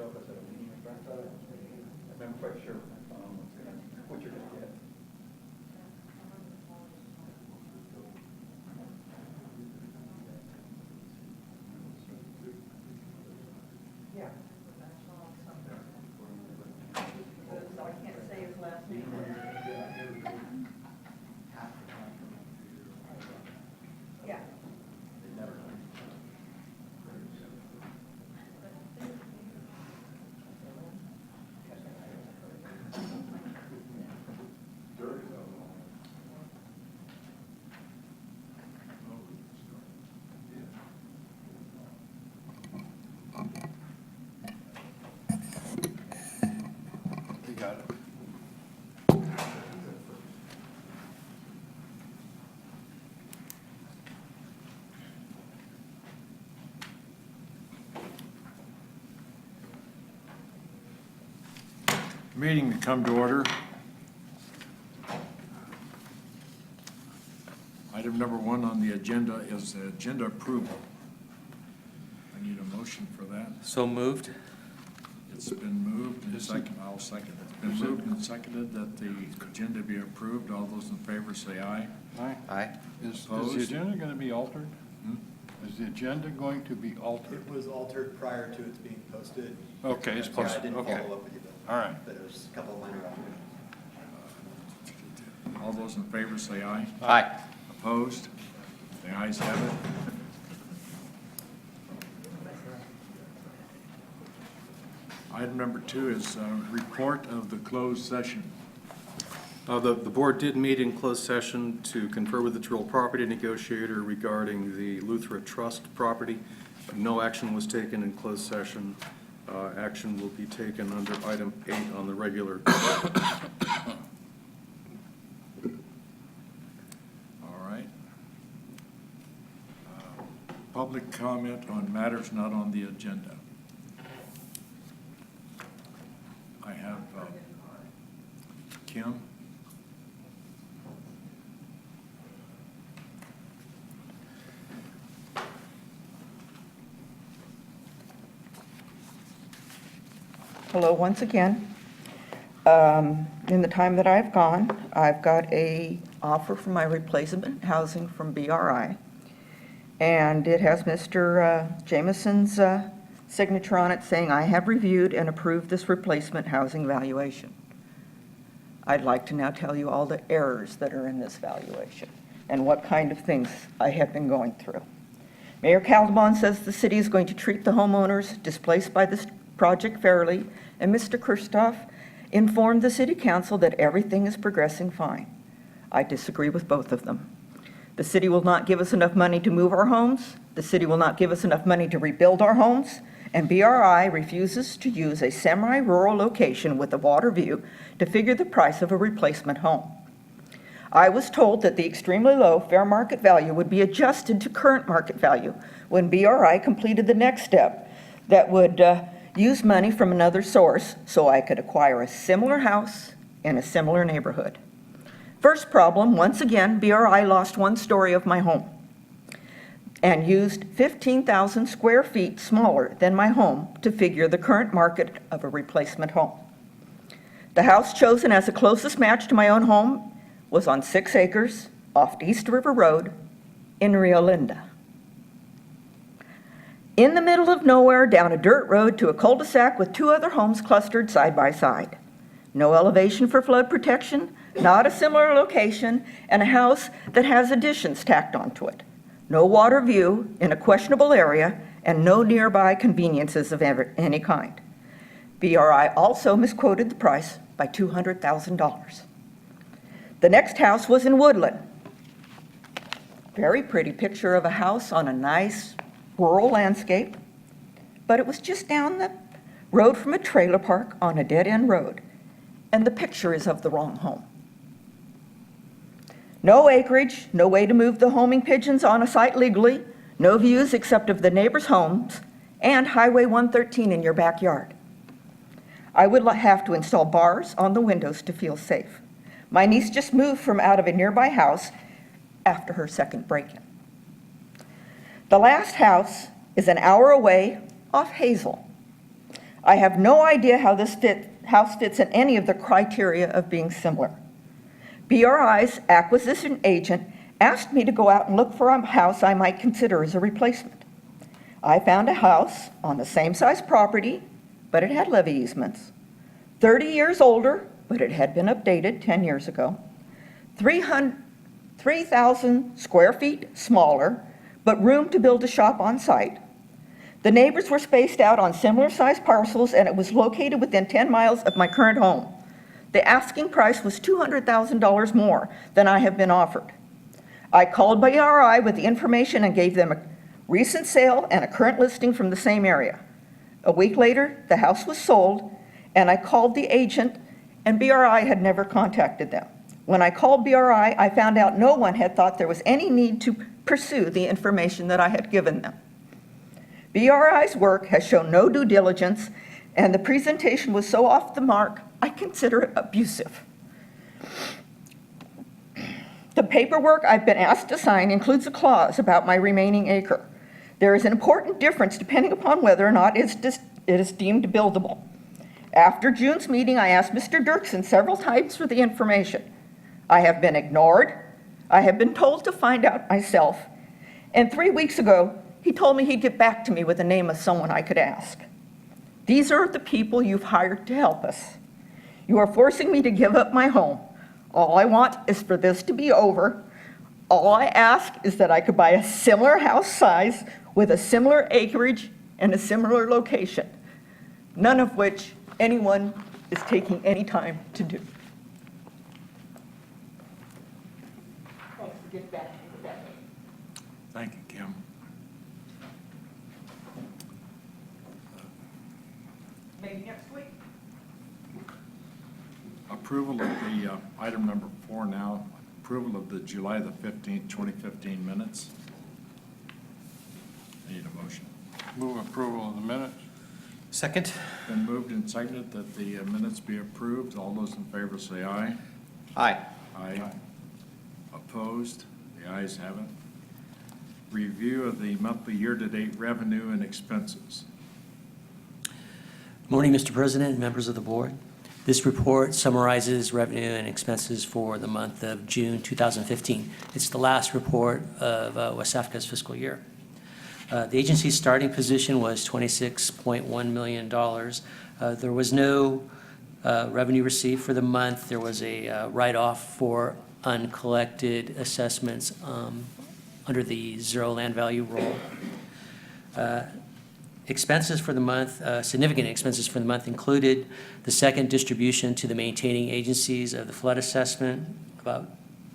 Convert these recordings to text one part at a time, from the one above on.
show up at a meeting, I thought it was pretty good. I'm quite sure what you're going to get. Yeah. So I can't say his last name. Yeah. You got it. Meeting to come to order. Item number 1 on the agenda is agenda approval. I need a motion for that. So moved. It's been moved and seconded. I'll second it. It's been moved and seconded that the agenda be approved. All those in favor say aye. Aye. Aye. Is the Opposed? agenda going to be altered? Hmm? Is the agenda going to be altered? It was altered prior to its being posted. Okay, it's Yeah, I posted, didn't okay. follow up with you, All right. but there's a couple of minor alterations. All those in favor say aye. Aye. Opposed? The ayes have it. Item number 2 is report of the closed session. The board did meet in closed session to confer with the real property negotiator regarding the Lutheran Trust property. No action was taken in closed session. Action will be taken under item 8 on the regular. All right. Public comment on matters not on the agenda. I have Kim. Hello, once again. In the time that I've gone, I've got a offer for my replacement housing from BRI. And it has Mr. Jameson's signature on it saying, "I have reviewed and approved this replacement housing valuation." I'd like to now tell you all the errors that are in this valuation and what kind of things I have been going through. Mayor Calderon says the city is going to treat the homeowners displaced by this project fairly, and Mr. Kirchhoff informed the city council that everything is progressing fine. I disagree with both of them. The city will not give us enough money to move our homes. The city will not give us enough money to rebuild our homes. And BRI refuses to use a semi-rural location with a water view to figure the price of a replacement home. I was told that the extremely low fair market value would be adjusted to current market value when BRI completed the next step that would use money from another source so I could acquire a similar house in a similar neighborhood. First problem, once again, BRI lost 1 story of my home and used 15,000 square feet smaller than my home to figure the current market of a replacement home. The house chosen as the closest match to my own home was on 6 acres off East River Road in Rio Linda. In the middle of nowhere, down a dirt road to a cul-de-sac with 2 other homes clustered side by side. No elevation for flood protection, not a similar location, and a house that has additions tacked onto it. No water view in a questionable area, and no nearby conveniences of any kind. BRI also misquoted the price by $200,000. The next house was in Woodland. Very pretty picture of a house on a nice rural landscape, but it was just down the road from a trailer park on a dead-end road, and the picture is of the wrong home. No acreage, no way to move the homing pigeons on a site legally, no views except of the neighbors' homes, and Highway 113 in your backyard. I would have to install bars on the windows to feel safe. My niece just moved from out of a nearby house after her second break-in. The last house is an hour away off Hazel. I have no idea how this house fits in any of the criteria of being similar. BRI's acquisition agent asked me to go out and look for a house I might consider as a replacement. I found a house on the same size property, but it had levee easements. 30 years older, but it had been updated 10 years ago. 3,000 square feet smaller, but room to build a shop on site. The neighbors were spaced out on similar sized parcels, and it was located within 10 miles of my current home. The asking price was $200,000 more than I have been offered. I called BRI with the information and gave them a recent sale and a current listing from the same area. A week later, the house was sold, and I called the agent, and BRI had never contacted them. When I called BRI, I found out no one had thought there was any need to pursue the information that I had given them. BRI's work has shown no due diligence, and the presentation was so off the mark, I consider it abusive. The paperwork I've been asked to sign includes a clause about my remaining acre. There is an important difference depending upon whether or not it is deemed buildable. After June's meeting, I asked Mr. Dirksen several times for the information. I have been ignored. I have been told to find out myself. And 3 weeks ago, he told me he'd get back to me with the name of someone I could ask. These are the people you've hired to help us. You are forcing me to give up my home. All I want is for this to be over. All I ask is that I could buy a similar house size with a similar acreage and a similar location, none of which anyone is taking any time to do. Thanks for getting back to me with that. Thank you, Kim. Maybe next week. Approval of the, item number 4 now, approval of the July the 15th, 2015 minutes. Need a motion. Move approval of the minutes. Second? Been moved and seconded that the minutes be approved. All those in favor say aye. Aye. Aye. Opposed? The ayes have it. Review of the monthly year-to-date revenue and expenses. Morning, Mr. President, members of the board. This report summarizes revenue and expenses for the month of June 2015. It's the last report of WSAFCA's fiscal year. The agency's starting position was $26.1 million. There was no revenue received for the month. There was a write-off for uncollected assessments under the zero land value rule. Expenses for the month, significant expenses for the month included the second distribution to the maintaining agencies of the flood assessment, about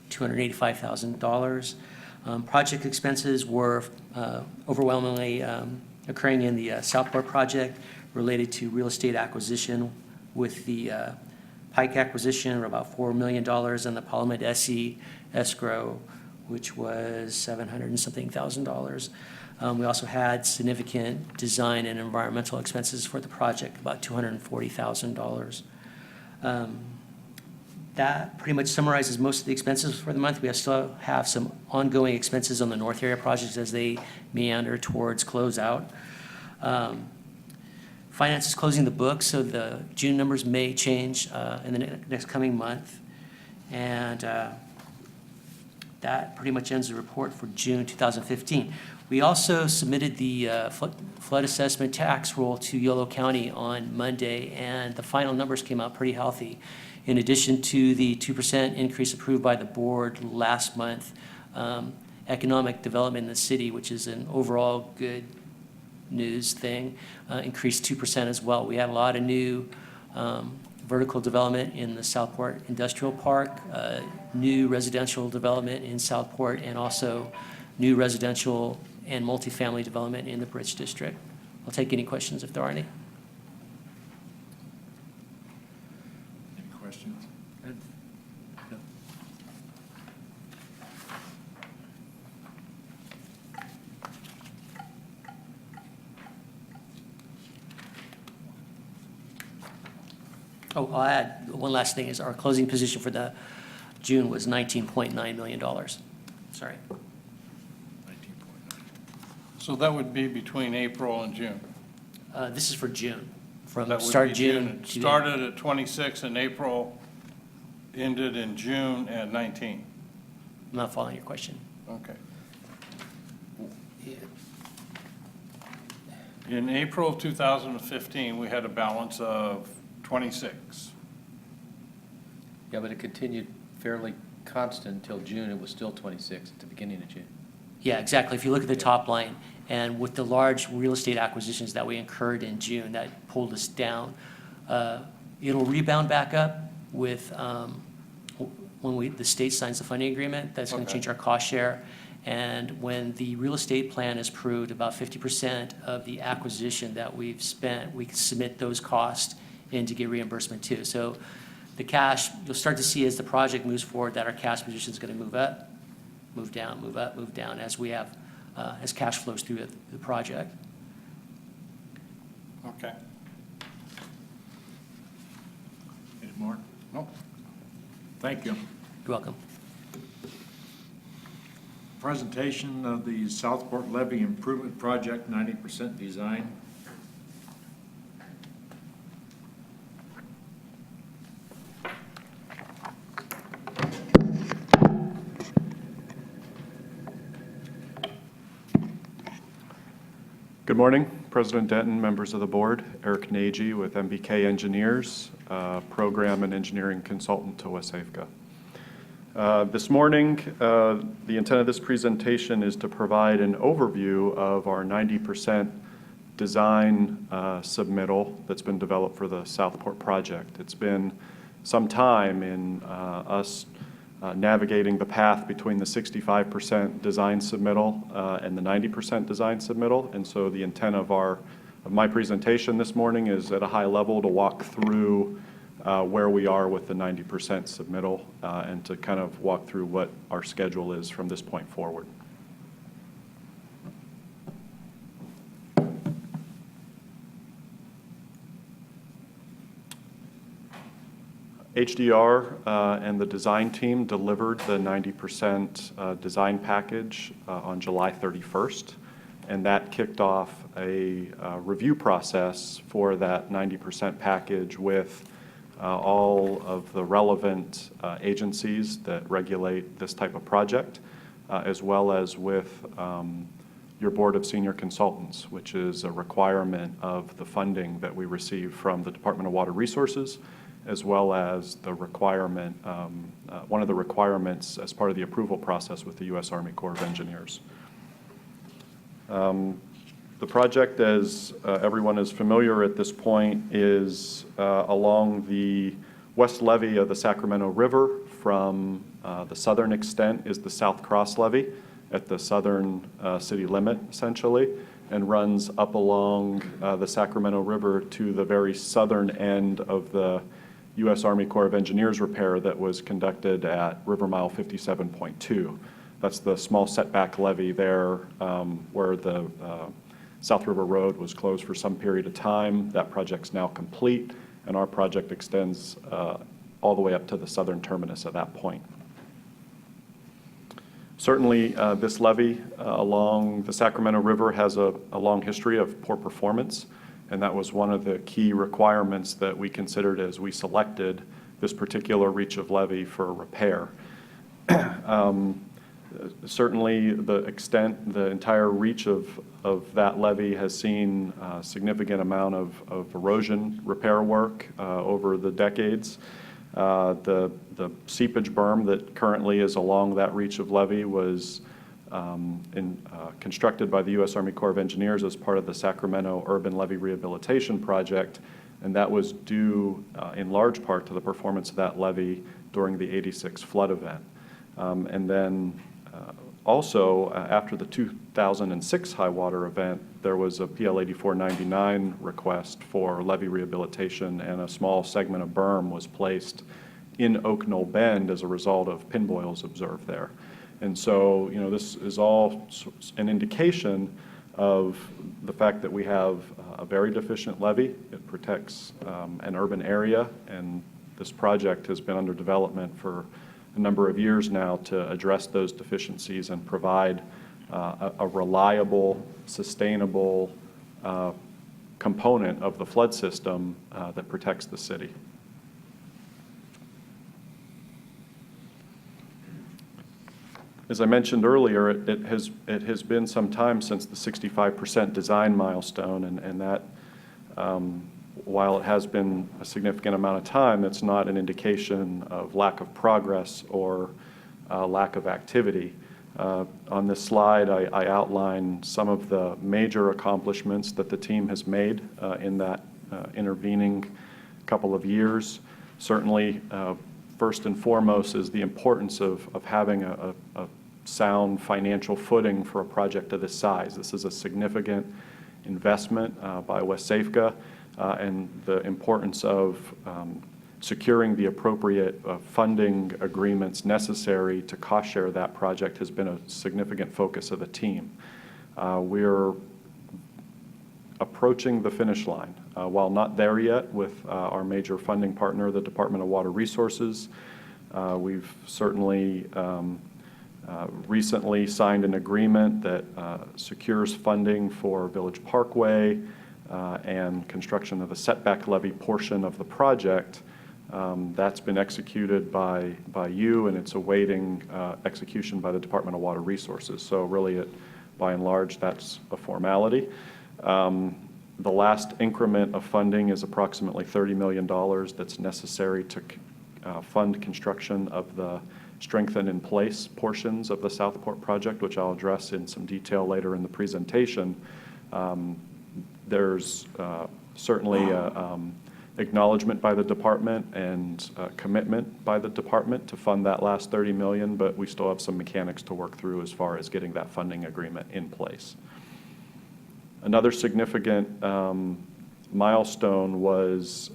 $285,000. Project expenses were overwhelmingly occurring in the Southport project related to real estate acquisition, with the Pike acquisition of about $4 million and the Parliament SE escrow, which was $700 and something thousand. We also had significant design and environmental expenses for the project, about $240,000. That pretty much summarizes most of the expenses for the month. We still have some ongoing expenses on the North Area projects as they meander towards closeout. Finance is closing the books, so the June numbers may change in the next coming month. And that pretty much ends the report for June 2015. We also submitted the flood assessment tax roll to Yolo County on Monday, and the final numbers came out pretty healthy. In addition to the 2% increase approved by the board last month, economic development in the city, which is an overall good news thing, increased 2% as well. We had a lot of new vertical development in the Southport Industrial Park, new residential development in Southport, and also new residential and multifamily development in the Bridge District. I'll take any questions if there are any. Any questions? Ed? Yep. Oh, I'll add, one last thing is our closing position for the June was $19.9 million. Sorry. 19.9. So that would be between April and June. This is for June. from That would start be June. It to- started at 26 in April, ended in June at 19. I'm not following your question. Okay. In April of 2015, we had a balance of 26. Yeah, but it continued fairly constant until June. It was still 26 at the beginning of June. Yeah, exactly. If you look at the top line, and with the large real estate acquisitions that we incurred in June, that pulled us down, it'll rebound back up with, when the state signs the funding agreement, that's going to Okay. change our cost share. And when the real estate plan is approved, about 50% of the acquisition that we've spent, we can submit those costs in to get reimbursement too. So the cash, you'll start to see as the project moves forward that our cash position is going to move up, move down, move up, move down as we have, as cash flows through the project. Okay. Any more? Nope. Thank you. You're welcome. Presentation of the Southport Levee Improvement Project, 90% design. Good morning, President Denton, members of the board. Eric Nagy with MBK Engineers, program and engineering consultant to WSAFCA. This morning, the intent of this presentation is to provide an overview of our 90% design submittal that's been developed for the Southport project. It's been some time in us navigating the path between the 65% design submittal and the 90% design submittal. And so the intent of my presentation this morning is at a high level to walk through where we are with the 90% submittal and to kind of walk through what our schedule is from this point forward. HDR and the design team delivered the 90% design package on July 31st, and that kicked off a review process for that 90% package with all of the relevant agencies that regulate this type of project, as well as with your Board of Senior Consultants, which is a requirement of the funding that we receive from the Department of Water Resources, as well as the requirement, one of the requirements as part of the approval process with the U.S. Army Corps of Engineers. The project, as everyone is familiar at this point, is along the west levee of the Sacramento River. From the southern extent is the South Cross levee at the southern city limit, essentially, and runs up along the Sacramento River to the very southern end of the U.S. Army Corps of Engineers repair that was conducted at River Mile 57.2. That's the small setback levee there where the South River Road was closed for some period of time. That project's now complete, and our project extends all the way up to the southern terminus at that point. Certainly, this levee along the Sacramento River has a long history of poor performance, and that was one of the key requirements that we considered as we selected this particular reach of levee for repair. Certainly, the entire reach of that levee has seen a significant amount of erosion repair work over the decades. The seepage berm that currently is along that reach of levee was constructed by the U.S. Army Corps of Engineers as part of the Sacramento Urban Levee Rehabilitation Project, and that was due in large part to the performance of that levee during the '86 flood event. And then also, after the 2006 high water event, there was a PL 8499 request for levee rehabilitation, and a small segment of berm was placed in Oak Knoll Bend as a result of pinboils observed there. And so, you know, this is all an indication of the fact that we have a very deficient levee. It protects an urban area, and this project has been under development for a number of years now to address those deficiencies and provide a reliable, sustainable component of the flood system that protects the city. As I mentioned earlier, it has been some time since the 65% design milestone, and that, while it has been a significant amount of time, it's not an indication of lack of progress or lack of activity. On this slide, I outline some of the major accomplishments that the team has made in that intervening couple of years. Certainly, first and foremost is the importance of having a sound financial footing for a project of this size. This is a significant investment by WSAFCA, and the importance of securing the appropriate funding agreements necessary to cost share that project has been a significant focus of the team. We're approaching the finish line. While not there yet with our major funding partner, the Department of Water Resources, we've certainly recently signed an agreement that secures funding for Village Parkway and construction of the setback levee portion of the project. That's been executed by you, and it's awaiting execution by the Department of Water Resources. So really, by and large, that's a formality. The last increment of funding is approximately $30 million that's necessary to fund construction of the strengthen in place portions of the Southport project, which I'll address in some detail later in the presentation. There's certainly acknowledgement by the department and commitment by the department to fund that last $30 million, but we still have some mechanics to work through as far as getting that funding agreement in place. Another significant milestone was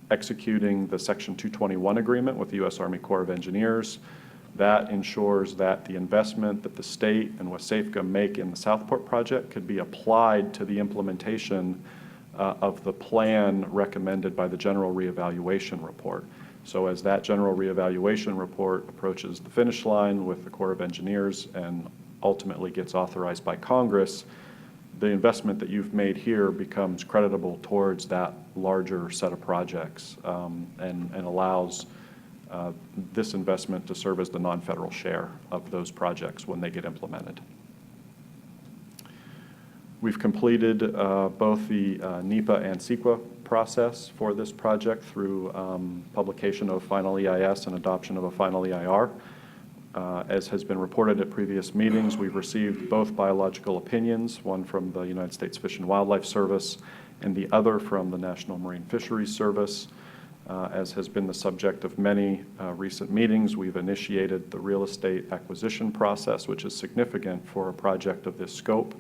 executing the Section 221 agreement with the U.S. Army Corps of Engineers. That ensures that the investment that the state and WSAFCA make in the Southport project could be applied to the implementation of the plan recommended by the General Reevaluation Report. So as that General Reevaluation Report approaches the finish line with the Corps of Engineers and ultimately gets authorized by Congress, the investment that you've made here becomes creditable towards that larger set of projects and allows this investment to serve as the non-federal share of those projects when they get implemented. We've completed both the NEPA and CEQA process for this project through publication of a final EIS and adoption of a final EIR. As has been reported at previous meetings, we've received both biological opinions, one from the United States Fish and Wildlife Service and the other from the National Marine Fisheries Service. As has been the subject of many recent meetings, we've initiated the real estate acquisition process, which is significant for a project of this scope,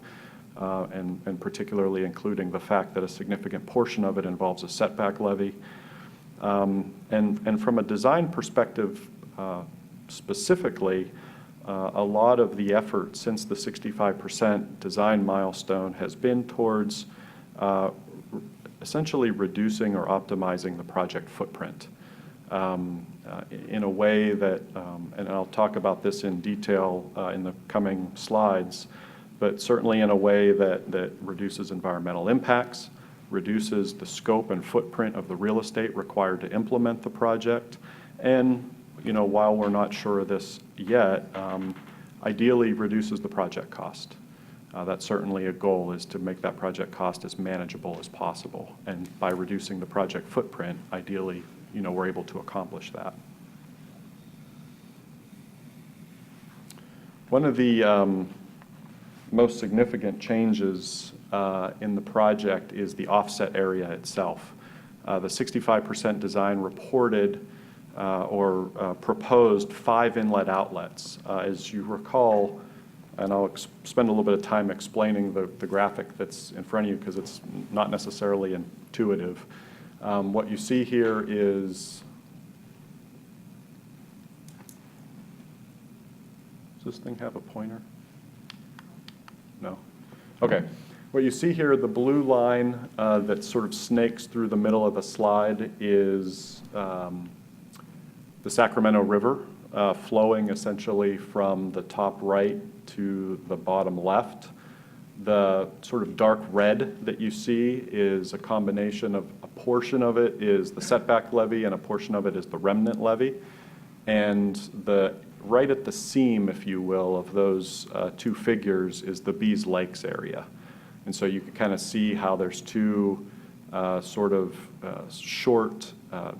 and particularly including the fact that a significant portion of it involves a setback levee. And from a design perspective, specifically, a lot of the effort since the 65% design milestone has been towards essentially reducing or optimizing the project footprint in a way that, and I'll talk about this in detail in the coming slides, but certainly in a way that reduces environmental impacts, reduces the scope and footprint of the real estate required to implement the project, and while we're not sure of this yet, ideally reduces the project cost. That's certainly a goal, is to make that project cost as manageable as possible. And by reducing the project footprint, ideally, we're able to accomplish that. One of the most significant changes in the project is the offset area itself. The 65% design reported or proposed 5 inlet outlets. As you recall, and I'll spend a little bit of time explaining the graphic that's in front of you because it's not necessarily intuitive. What you see here is, does this thing have a pointer? No? Okay. What you see here, the blue line that sort of snakes through the middle of the slide is the Sacramento River flowing essentially from the top right to the bottom left. The sort of dark red that you see is a combination of, a portion of it is the setback levy and a portion of it is the remnant levy. And right at the seam, if you will, of those two figures is the Bees Lakes area. And so you can kind of see how there's two short,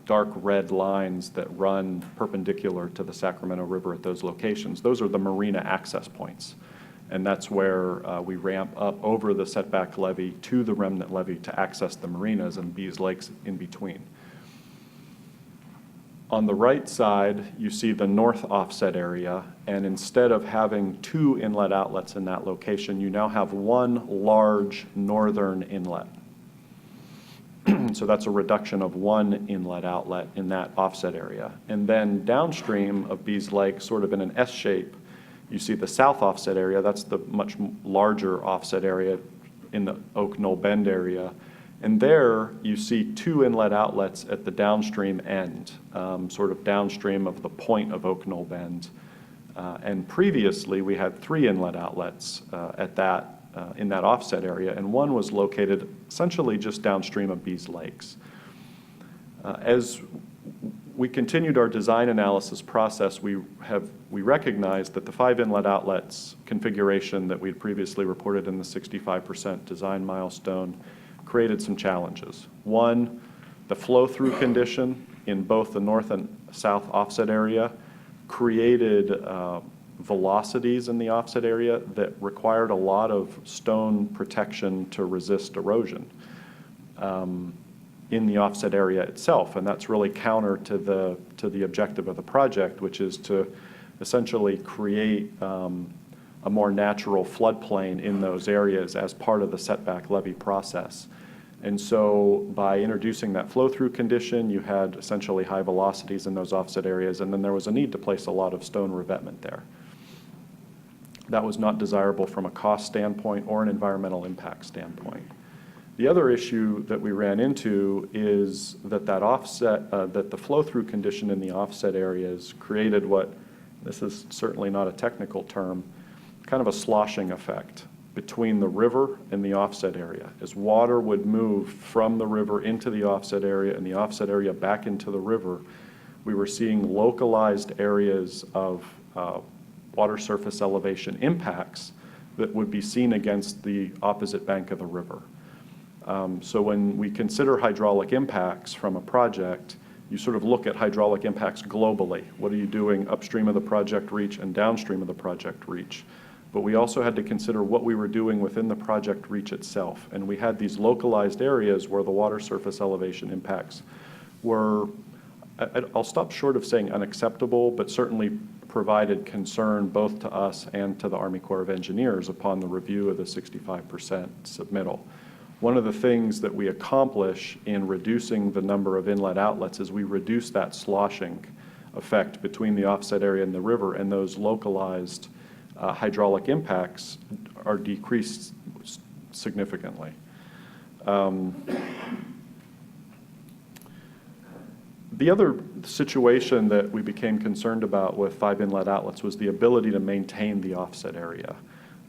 dark red lines that run perpendicular to the Sacramento River at those locations. Those are the marina access points. And that's where we ramp up over the setback levee to the remnant levee to access the marinas and Bees Lakes in between. On the right side, you see the north offset area, and instead of having two inlet outlets in that location, you now have one large northern inlet. So that's a reduction of one inlet outlet in that offset area. And then downstream of Bees Lake, sort of in an S shape, you see the south offset area. That's the much larger offset area in the Oak Knoll Bend area. And there you see two inlet outlets at the downstream end, sort of downstream of the point of Oak Knoll Bend. And previously we had three inlet outlets in that offset area, and one was located essentially just downstream of Bees Lakes. As we continued our design analysis process, we recognized that the 5 inlet outlets configuration that we had previously reported in the 65% design milestone created some challenges. One, the flow-through condition in both the north and south offset area created velocities in the offset area that required a lot of stone protection to resist erosion in the offset area itself, and that's really counter to the objective of the project, which is to essentially create a more natural floodplain in those areas as part of the setback levee process. And so by introducing that flow-through condition, you had essentially high velocities in those offset areas, and then there was a need to place a lot of stone revetment there. That was not desirable from a cost standpoint or an environmental impact standpoint. The other issue that we ran into is that that the flow-through condition in the offset areas created what, this is certainly not a technical term, kind of a sloshing effect between the river and the offset area. As water would move from the river into the offset area and the offset area back into the river, we were seeing localized areas of water surface elevation impacts that would be seen against the opposite bank of the river. So when we consider hydraulic impacts from a project, you sort of look at hydraulic impacts globally. What are you doing upstream of the project reach and downstream of the project reach? But we also had to consider what we were doing within the project reach itself. And we had these localized areas where the water surface elevation impacts were, I'll stop short of saying unacceptable, but certainly provided concern both to us and to the Army Corps of Engineers upon the review of the 65% submittal. One of the things that we accomplish in reducing the number of inlet outlets is we reduce that sloshing effect between the offset area and the river, and those localized hydraulic impacts are decreased significantly. The other situation that we became concerned about with 5 inlet outlets was the ability to maintain the offset area.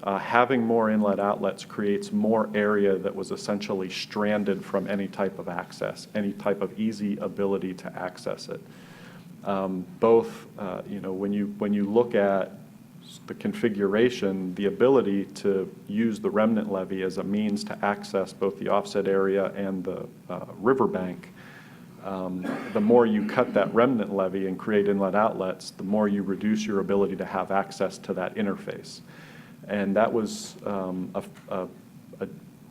Having more inlet outlets creates more area that was essentially stranded from any type of access, any type of easy ability to access it. When you look at the configuration, the ability to use the remnant levee as a means to access both the offset area and the riverbank, the more you cut that remnant levee and create inlet outlets, the more you reduce your ability to have access to that interface. And that was a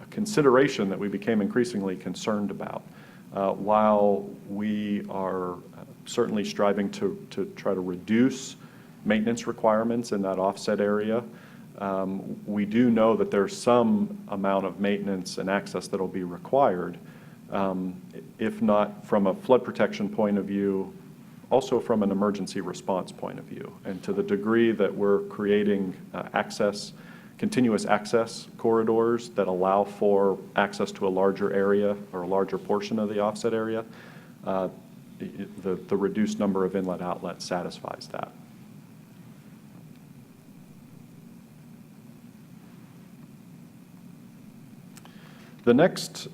consideration that we became increasingly concerned about. While we are certainly striving to try to reduce maintenance requirements in that offset area, we do know that there's some amount of maintenance and access that will be required, if not from a flood protection point of view, also from an emergency response point of view. And to the degree that we're creating continuous access corridors that allow for access to a larger area or a larger portion of the offset area, the reduced number of inlet outlets satisfies that. The next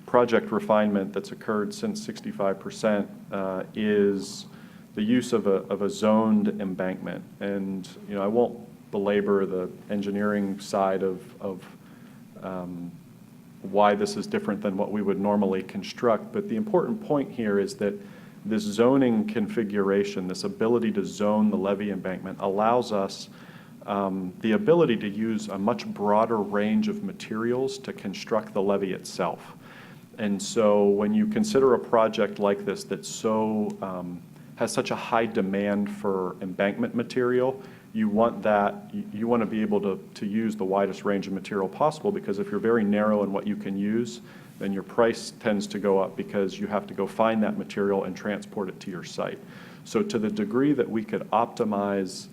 project refinement that's occurred since 65% is the use of a zoned embankment. And, you know, I won't belabor the engineering side of why this is different than what we would normally construct, but the important point here is that this zoning configuration, this ability to zone the levee embankment, allows us the ability to use a much broader range of materials to construct the levee itself. And so when you consider a project like this that has such a high demand for embankment material, you want to be able to use the widest range of material possible, because if you're very narrow in what you can use, then your price tends to go up because you have to go find that material and transport it to your site. So to the degree that we could optimize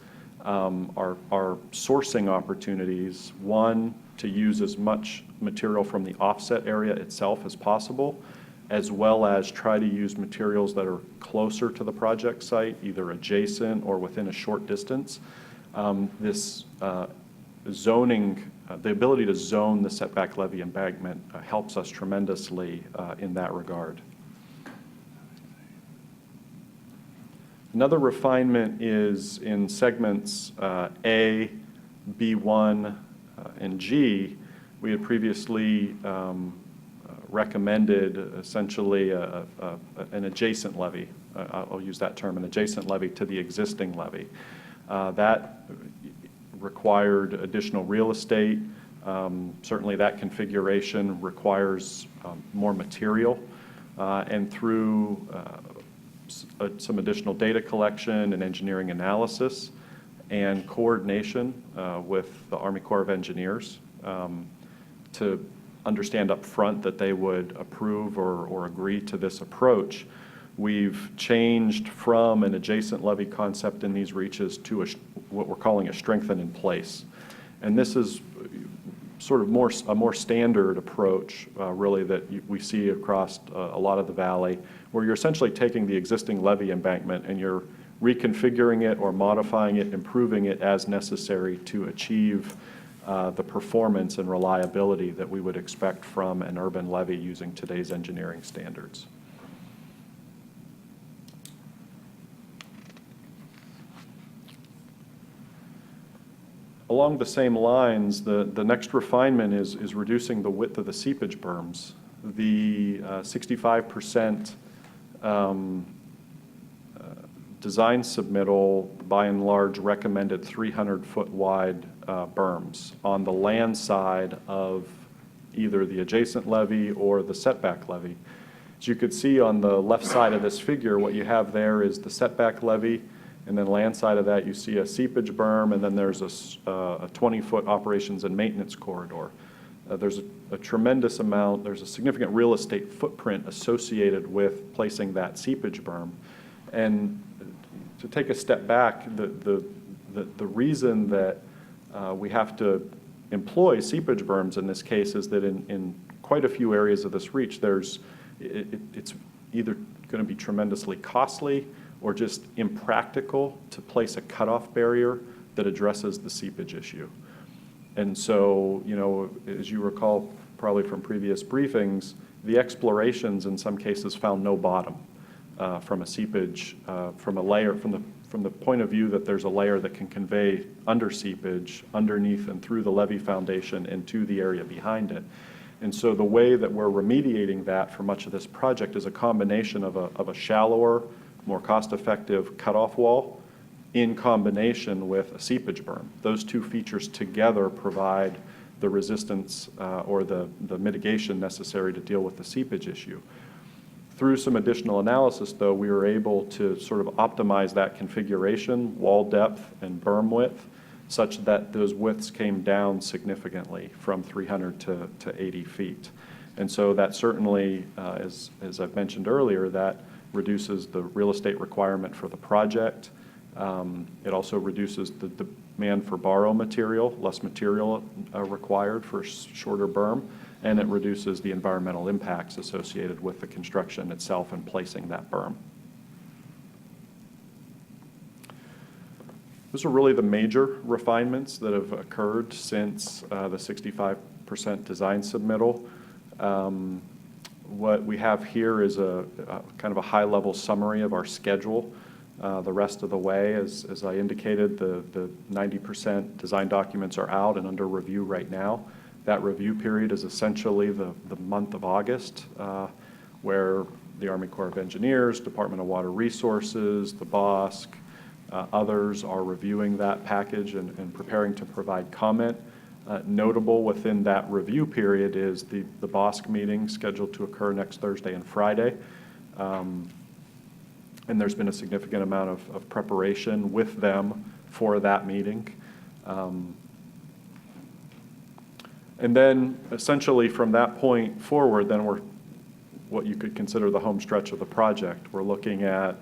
our sourcing opportunities, one, to use as much material from the offset area itself as possible, as well as try to use materials that are closer to the project site, either adjacent or within a short distance. This zoning, the ability to zone the setback levee embankment helps us tremendously in that regard. Another refinement is in segments A, B1, and G. We had previously recommended essentially an adjacent levee. I'll use that term, an adjacent levee to the existing levee. That required additional real estate. Certainly that configuration requires more material. And through some additional data collection and engineering analysis and coordination with the Army Corps of Engineers to understand up front that they would approve or agree to this approach, we've changed from an adjacent levee concept in these reaches to what we're calling a strengthen in place. And this is sort of a more standard approach, really, that we see across a lot of the valley, where you're essentially taking the existing levee embankment and you're reconfiguring it or modifying it, improving it as necessary to achieve the performance and reliability that we would expect from an urban levee using today's engineering standards. Along the same lines, the next refinement is reducing the width of the seepage berms. The 65% design submittal, by and large, recommended 300-foot wide berms on the land side of either the adjacent levee or the setback levee. As you could see on the left side of this figure, what you have there is the setback levee, and then land side of that you see a seepage berm, and then there's a 20-foot operations and maintenance corridor. There's a tremendous amount, there's a significant real estate footprint associated with placing that seepage berm. And to take a step back, the reason that we have to employ seepage berms in this case is that in quite a few areas of this reach, it's either going to be tremendously costly or just impractical to place a cutoff barrier that addresses the seepage issue. And so, you know, as you recall probably from previous briefings, the explorations in some cases found no bottom from a seepage, from the point of view that there's a layer that can convey under seepage, underneath and through the levee foundation and to the area behind it. And so the way that we're remediating that for much of this project is a combination of a shallower, more cost-effective cutoff wall in combination with a seepage berm. Those two features together provide the resistance or the mitigation necessary to deal with the seepage issue. Through some additional analysis, though, we were able to sort of optimize that configuration, wall depth and berm width, such that those widths came down significantly from 300 to 80 feet. And so that certainly, as I've mentioned earlier, that reduces the real estate requirement for the project. It also reduces the demand for borrow material, less material required for shorter berm, and it reduces the environmental impacts associated with the construction itself and placing that berm. Those are really the major refinements that have occurred since the 65% design submittal. What we have here is a kind of a high-level summary of our schedule the rest of the way. As I indicated, the 90% design documents are out and under review right now. That review period is essentially the month of August, where the Army Corps of Engineers, Department of Water Resources, the BOSC, others are reviewing that package and preparing to provide comment. Notable within that review period is the BOSC meeting scheduled to occur next Thursday and Friday. And there's been a significant amount of preparation with them for that meeting. And then essentially from that point forward, then we're what you could consider the home stretch of the project. We're looking at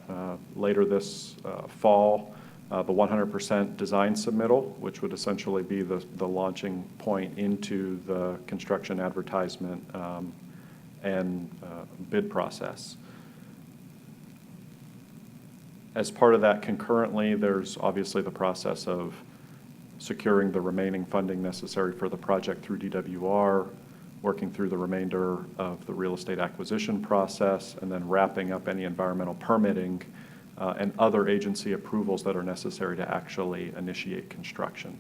later this fall, the 100% design submittal, which would essentially be the launching point into the construction advertisement and bid process. As part of that concurrently, there's obviously the process of securing the remaining funding necessary for the project through DWR, working through the remainder of the real estate acquisition process, and then wrapping up any environmental permitting and other agency approvals that are necessary to actually initiate construction.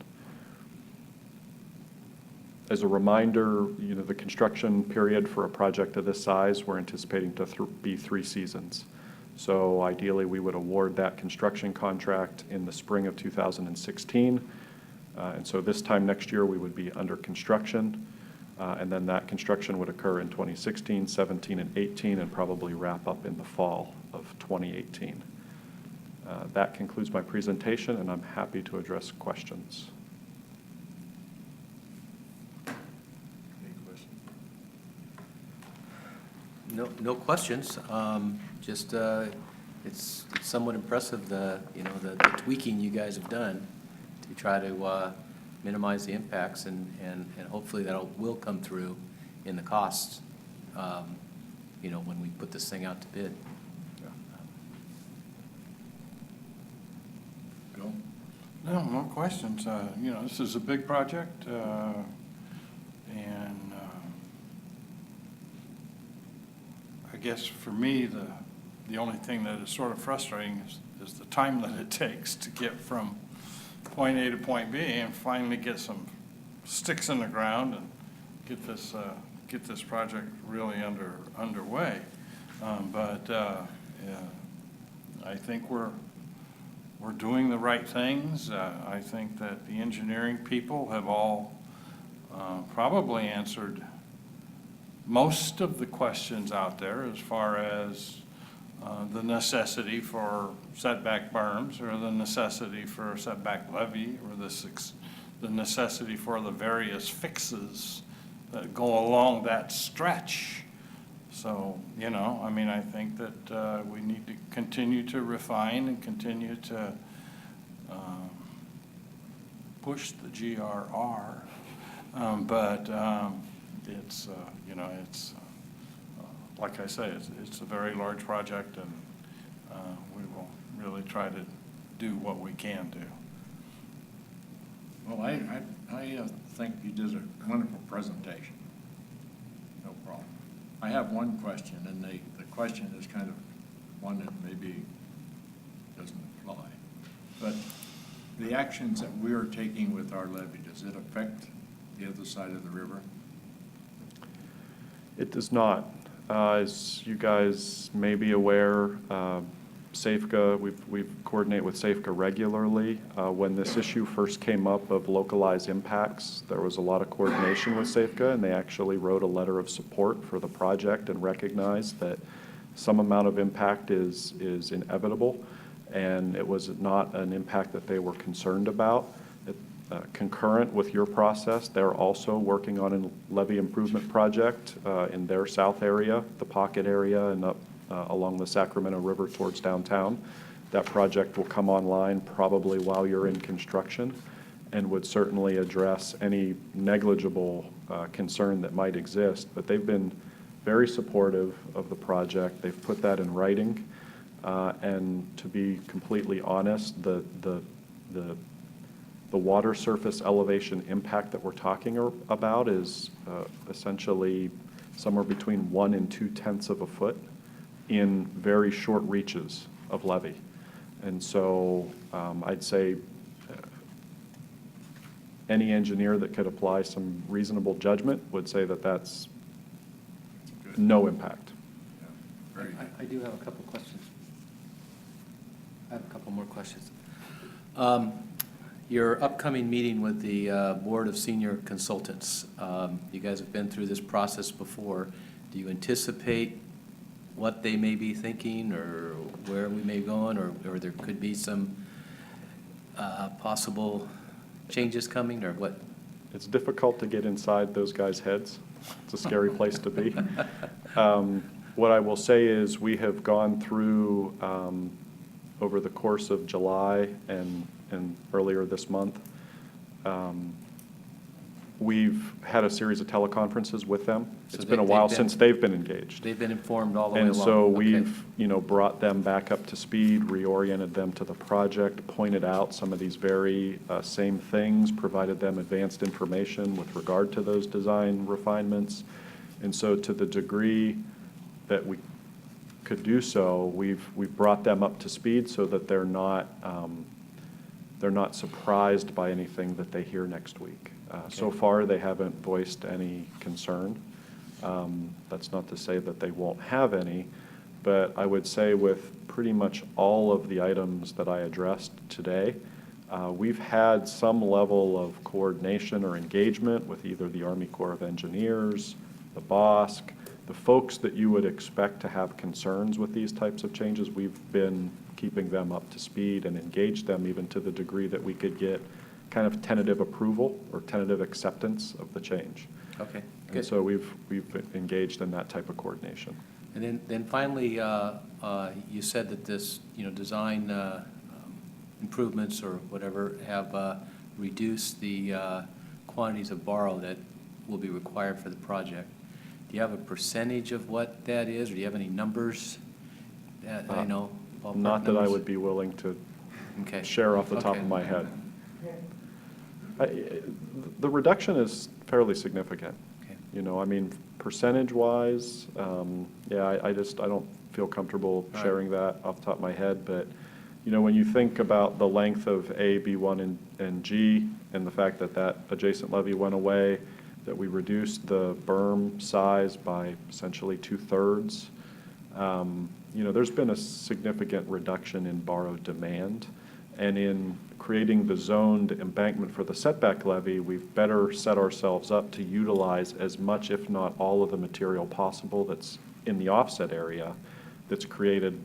As a reminder, the construction period for a project of this size, we're anticipating to be 3 seasons. So ideally, we would award that construction contract in the spring of 2016. And so this time next year, we would be under construction. And then that construction would occur in 2016, 17, and 18, and probably wrap up in the fall of 2018. That concludes my presentation, and I'm happy to address questions. Any questions? No questions. Just it's somewhat impressive the tweaking you guys have done to try to minimize the impacts, and hopefully that will come through in the costs, when we put this thing out to bid. Bill? No questions. This is a big project, and I guess for me, the only thing that is sort of frustrating is the time that it takes to get from point A to point B and finally get some sticks in the ground and get this project really underway. But I think we're doing the right things. I think that the engineering people have all probably answered most of the questions out there as far as the necessity for setback berms, or the necessity for a setback levee, or the necessity for the various fixes that go along that stretch. So, I think that we need to continue to refine and continue to push the GRR. But it's like I say, it's a very large project, and we will really try to do what we can do. Well, I think you did a wonderful presentation. No problem. I have one question, and the question is kind of one that maybe doesn't apply. But the actions that we are taking with our levee, does it affect the other side of the river? It does not. As you guys may be aware, SAFCA, we've coordinated with SAFCA regularly. When this issue first came up of localized impacts, there was a lot of coordination with SAFCA, and they actually wrote a letter of support for the project and recognized that some amount of impact is inevitable, and it was not an impact that they were concerned about. Concurrent with your process, they're also working on a levee improvement project in their south area, the Pocket area, and up along the Sacramento River towards downtown. That project will come online probably while you're in construction, and would certainly address any negligible concern that might exist. But they've been very supportive of the project. They've put that in writing. And to be completely honest, the The water surface elevation impact that we're talking about is essentially somewhere between 1 and 2/10 of a foot in very short reaches of levee. And so I'd say any engineer that could apply some reasonable judgment would say that that's Good. no impact. Yeah, very good. I do have a couple questions. I have a couple more questions. Your upcoming meeting with the Board of Senior Consultants, you guys have been through this process before. Do you anticipate what they may be thinking, or where we may go, or there could be some possible changes coming, or what? It's difficult to get inside those guys' heads. It's a scary place to be. What I will say is we have gone through, over the course of July and earlier this month, we've had a series of teleconferences with them. So It's been a while they've been- since they've been engaged. They've been informed all the way along? And so Okay. we've, brought them back up to speed, reoriented them to the project, pointed out some of these very same things, provided them advanced information with regard to those design refinements. And so to the degree that we could do so, we've brought them up to speed so that they're not surprised by anything that they hear next week. So far, they haven't voiced any concern. That's not to say that they won't have any, but I would say with pretty much all of the items that I addressed today, we've had some level of coordination or engagement with either the Army Corps of Engineers, the BOSC, the folks that you would expect to have concerns with these types of changes. We've been keeping them up to speed and engaged them even to the degree that we could get kind of tentative approval or tentative acceptance of the change. Okay, And good. so we've engaged in that type of coordination. And then finally, you said that this, design improvements or whatever have reduced the quantities of borrow that will be required for the project. Do you have a percentage of what that is, or do you have any numbers that I know? ballpark Not that I numbers? would be willing to Okay. share off the top Okay. of my head. The reduction is fairly significant. Okay. Percentage-wise, I don't feel comfortable Right. sharing that off the top of my head, but, when you think about the length of A, B1, and G, and the fact that that adjacent levee went away, that we reduced the berm size by essentially 2/3, there's been a significant reduction in borrow demand. And in creating the zoned embankment for the setback levee, we've better set ourselves up to utilize as much, if not all, of the material possible that's in the offset area that's created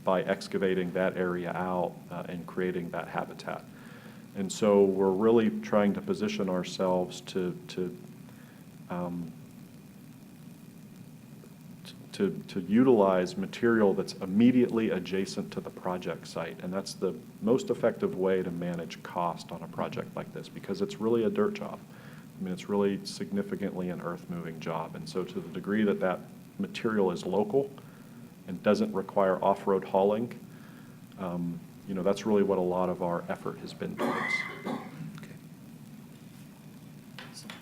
by excavating that area out and creating that habitat. And so we're really trying to position ourselves to utilize material that's immediately adjacent to the project site. And that's the most effective way to manage cost on a project like this, because it's really a dirt job. It's really significantly an earth-moving job. And so to the degree that that material is local and doesn't require off-road hauling, that's really what a lot of our effort has been towards. Okay.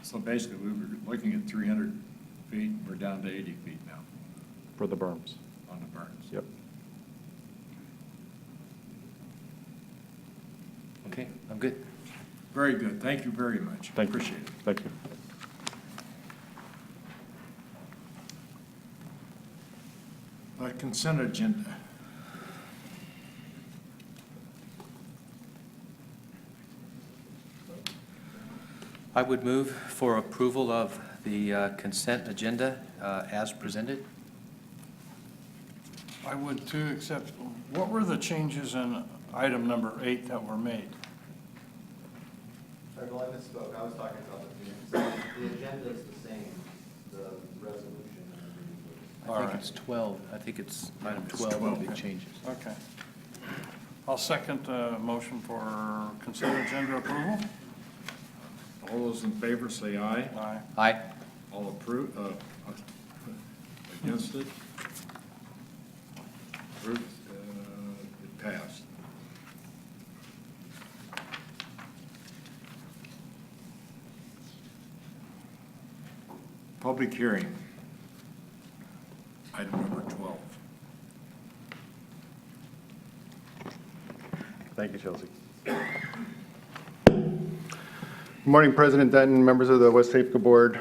So basically, we were looking at 300 feet, we're down to 80 feet now For the berms. on the burns. Yep. Okay, I'm good. Very good, thank you very much. Thank you. Appreciate it. Thank you. Consent agenda. I would move for approval of the consent agenda as presented. I would too, except what were the changes in item number 8 that were made? Sorry, well, I misspoke. I was talking about the agenda is the same, the resolution. All I think right. it's 12. I think it's item It's 12 will 12, be okay. changes. Okay. I'll second motion for consent agenda approval. All those in favor say aye. Aye. Aye. All approve, against it? Approved, it passed. Public hearing. Item number 12. Thank you, Chelsea. Good morning, President Denton, members of the WSAFCA Board.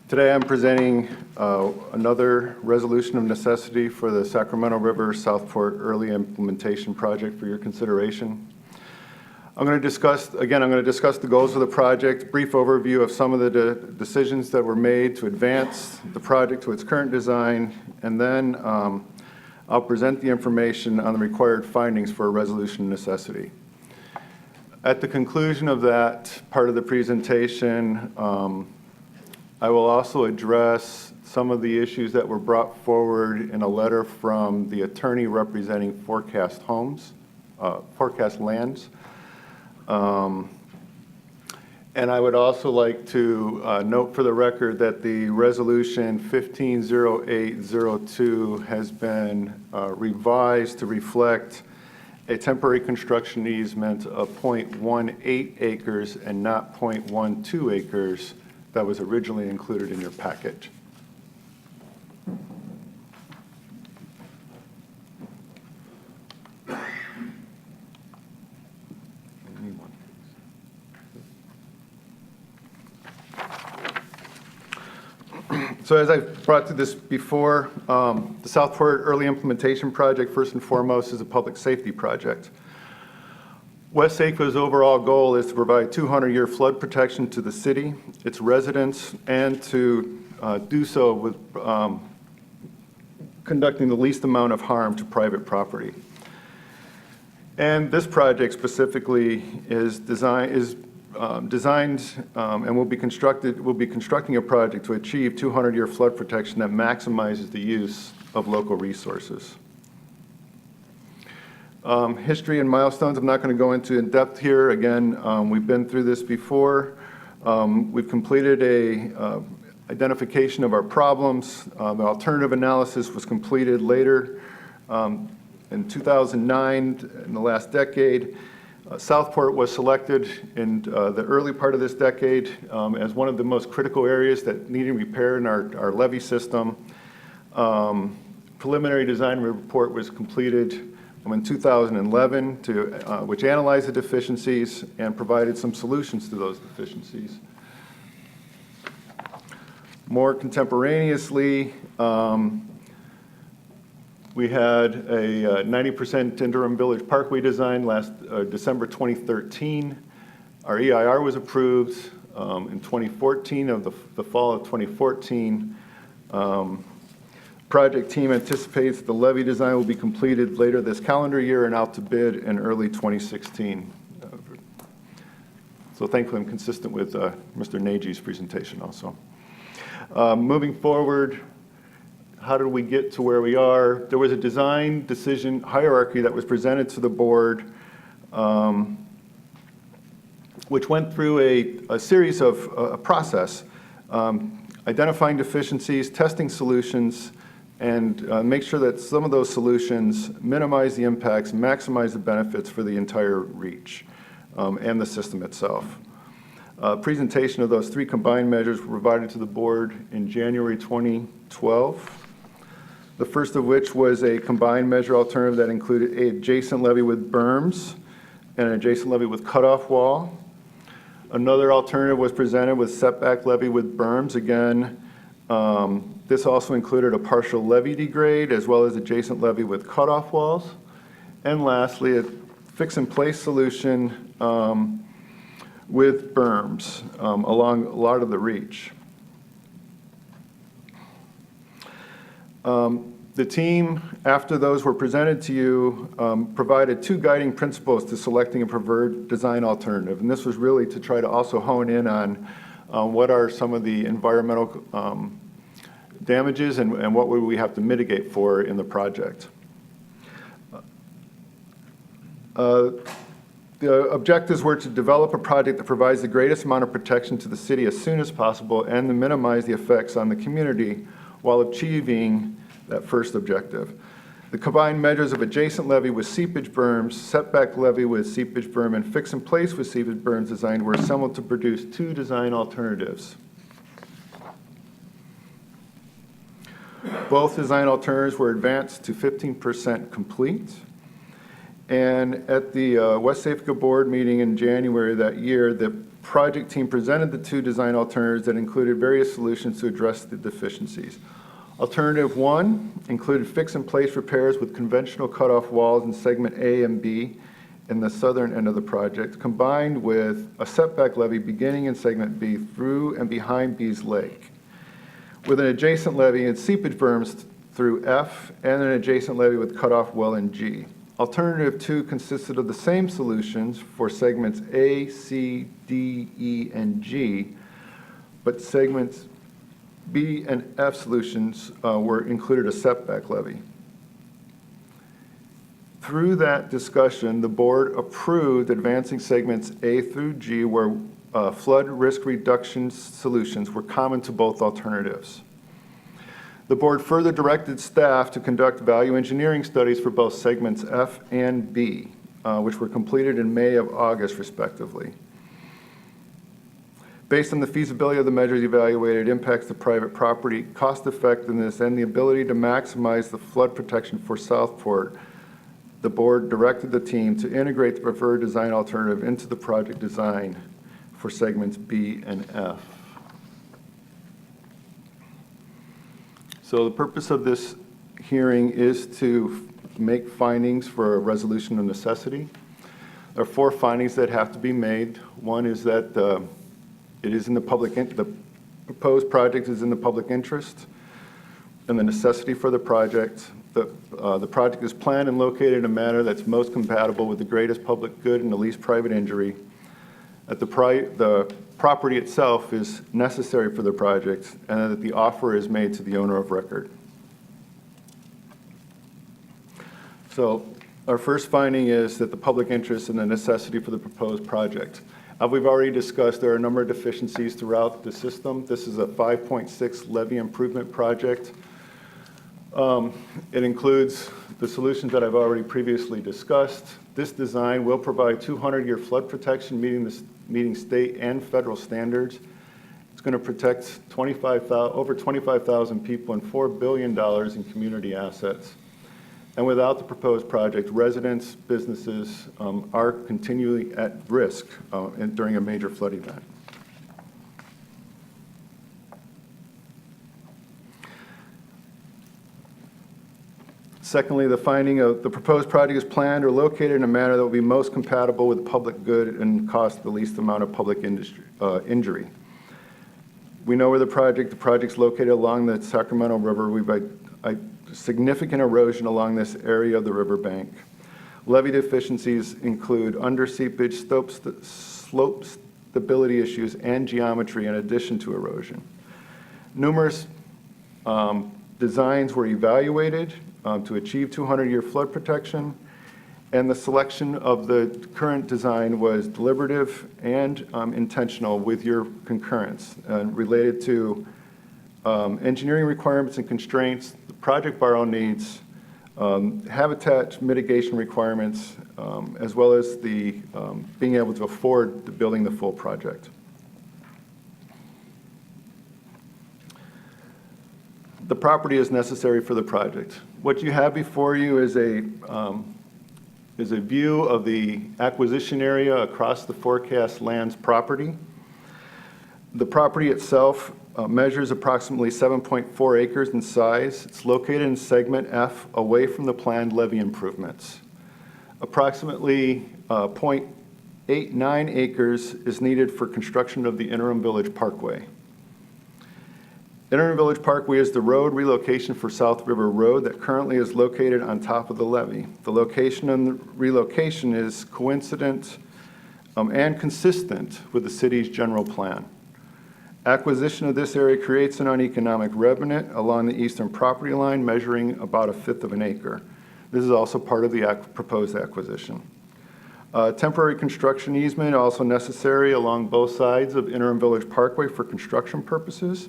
Today I'm presenting another resolution of necessity for the Sacramento River Southport Early Implementation Project for your consideration. I'm going to discuss the goals of the project, brief overview of some of the decisions that were made to advance the project to its current design, and then I'll present the information on the required findings for a resolution of necessity. At the conclusion of that part of the presentation, I will also address some of the issues that were brought forward in a letter from the attorney representing Forecast Lands. And I would also like to note for the record that the resolution 150802 has been revised to reflect a temporary construction easement of 0.18 acres and not 0.12 acres that was originally included in your package. So as I've brought to this before, the Southport Early Implementation Project, first and foremost, is a public safety project. WSAFCA's overall goal is to provide 200-year flood protection to the city, its residents, and to do so with conducting the least amount of harm to private property. And this project specifically is designed and will be constructing a project to achieve 200-year flood protection that maximizes the use of local resources. History and milestones, I'm not going to go into in depth here. Again, we've been through this before. We've completed a identification of our problems. The alternative analysis was completed later in 2009, in the last decade. Southport was selected in the early part of this decade as one of the most critical areas that needed repair in our levee system. Preliminary design report was completed in 2011, which analyzed the deficiencies and provided some solutions to those deficiencies. More contemporaneously, we had a 90% interim village parkway design last December 2013. Our EIR was approved in 2014, the fall of 2014. Project team anticipates the levee design will be completed later this calendar year and out to bid in early 2016. So thankfully, I'm consistent with Mr. Nagee's presentation also. Moving forward, how did we get to where we are? There was a design decision hierarchy that was presented to the board, which went through a series of a process, identifying deficiencies, testing solutions, and make sure that some of those solutions minimize the impacts, maximize the benefits for the entire reach and the system itself. Presentation of those three combined measures were provided to the board in January 2012. The first of which was a combined measure alternative that included an adjacent levee with berms and an adjacent levee with cutoff wall. Another alternative was presented with setback levee with berms. Again, this also included a partial levee degrade as well as adjacent levee with cutoff walls. And lastly, a fix-in-place solution with berms along a lot of the reach. The team, after those were presented to you, provided two guiding principles to selecting a preferred design alternative. And this was really to try to also hone in on what are some of the environmental damages and what would we have to mitigate for in the project. The objectives were to develop a project that provides the greatest amount of protection to the city as soon as possible and to minimize the effects on the community while achieving that first objective. The combined measures of adjacent levee with seepage berms, setback levee with seepage berm, and fix-in-place with seepage berms designed were assembled to produce two design alternatives. Both design alternatives were advanced to 15% complete. And at the WSAFCA board meeting in January of that year, the project team presented the two design alternatives that included various solutions to address the deficiencies. Alternative 1 included fix-in-place repairs with conventional cutoff walls in segment A and B in the southern end of the project, combined with a setback levee beginning in segment B through and behind B's lake, with an adjacent levee and seepage berms through F and an adjacent levee with cutoff well in G. Alternative 2 consisted of the same solutions for segments A, C, D, E, and G, but segments B and F solutions included a setback levee. Through that discussion, the board approved advancing segments A through G where flood risk reduction solutions were common to both alternatives. The board further directed staff to conduct value engineering studies for both segments F and B, which were completed in May of August, respectively. Based on the feasibility of the measures evaluated, impacts to private property, cost effectiveness, and the ability to maximize the flood protection for Southport, the board directed the team to integrate the preferred design alternative into the project design for segments B and F. So the purpose of this hearing is to make findings for a resolution of necessity. There are 4 findings that have to be made. One is that it is in the the proposed project is in the public interest and the necessity for the project. The project is planned and located in a manner that's most compatible with the greatest public good and the least private injury. That the property itself is necessary for the project, and that the offer is made to the owner of record. So our first finding is that the public interest and the necessity for the proposed project. We've already discussed there are a number of deficiencies throughout the system. This is a 5.6 levee improvement project. It includes the solutions that I've already previously discussed. This design will provide 200-year flood protection, meeting state and federal standards. It's going to protect over 25,000 people and $4 billion in community assets. And without the proposed project, residents, businesses are continually at risk during a major flood event. Secondly, the finding of the proposed project is planned or located in a manner that will be most compatible with public good and cost the least amount of public injury. We know where the project's located along the Sacramento River. We've significant erosion along this area of the riverbank. Levee deficiencies include under seepage, slope stability issues, and geometry in addition to erosion. Numerous designs were evaluated to achieve 200-year flood protection, and the selection of the current design was deliberative and intentional with your concurrence related to engineering requirements and constraints, the project borrow needs, habitat mitigation requirements, as well as the being able to afford building the full project. The property is necessary for the project. What you have before you is a view of the acquisition area across the forecast lands property. The property itself measures approximately 7.4 acres in size. It's located in segment F away from the planned levee improvements. Approximately 0.89 acres is needed for construction of the Interim Village Parkway. Interim Village Parkway is the road relocation for South River Road that currently is located on top of the levee. The location and the relocation is coincident and consistent with the city's general plan. Acquisition of this area creates an uneconomic remnant along the eastern property line measuring about 1/5 of an acre. This is also part of the proposed acquisition. Temporary construction easement also necessary along both sides of Interim Village Parkway for construction purposes.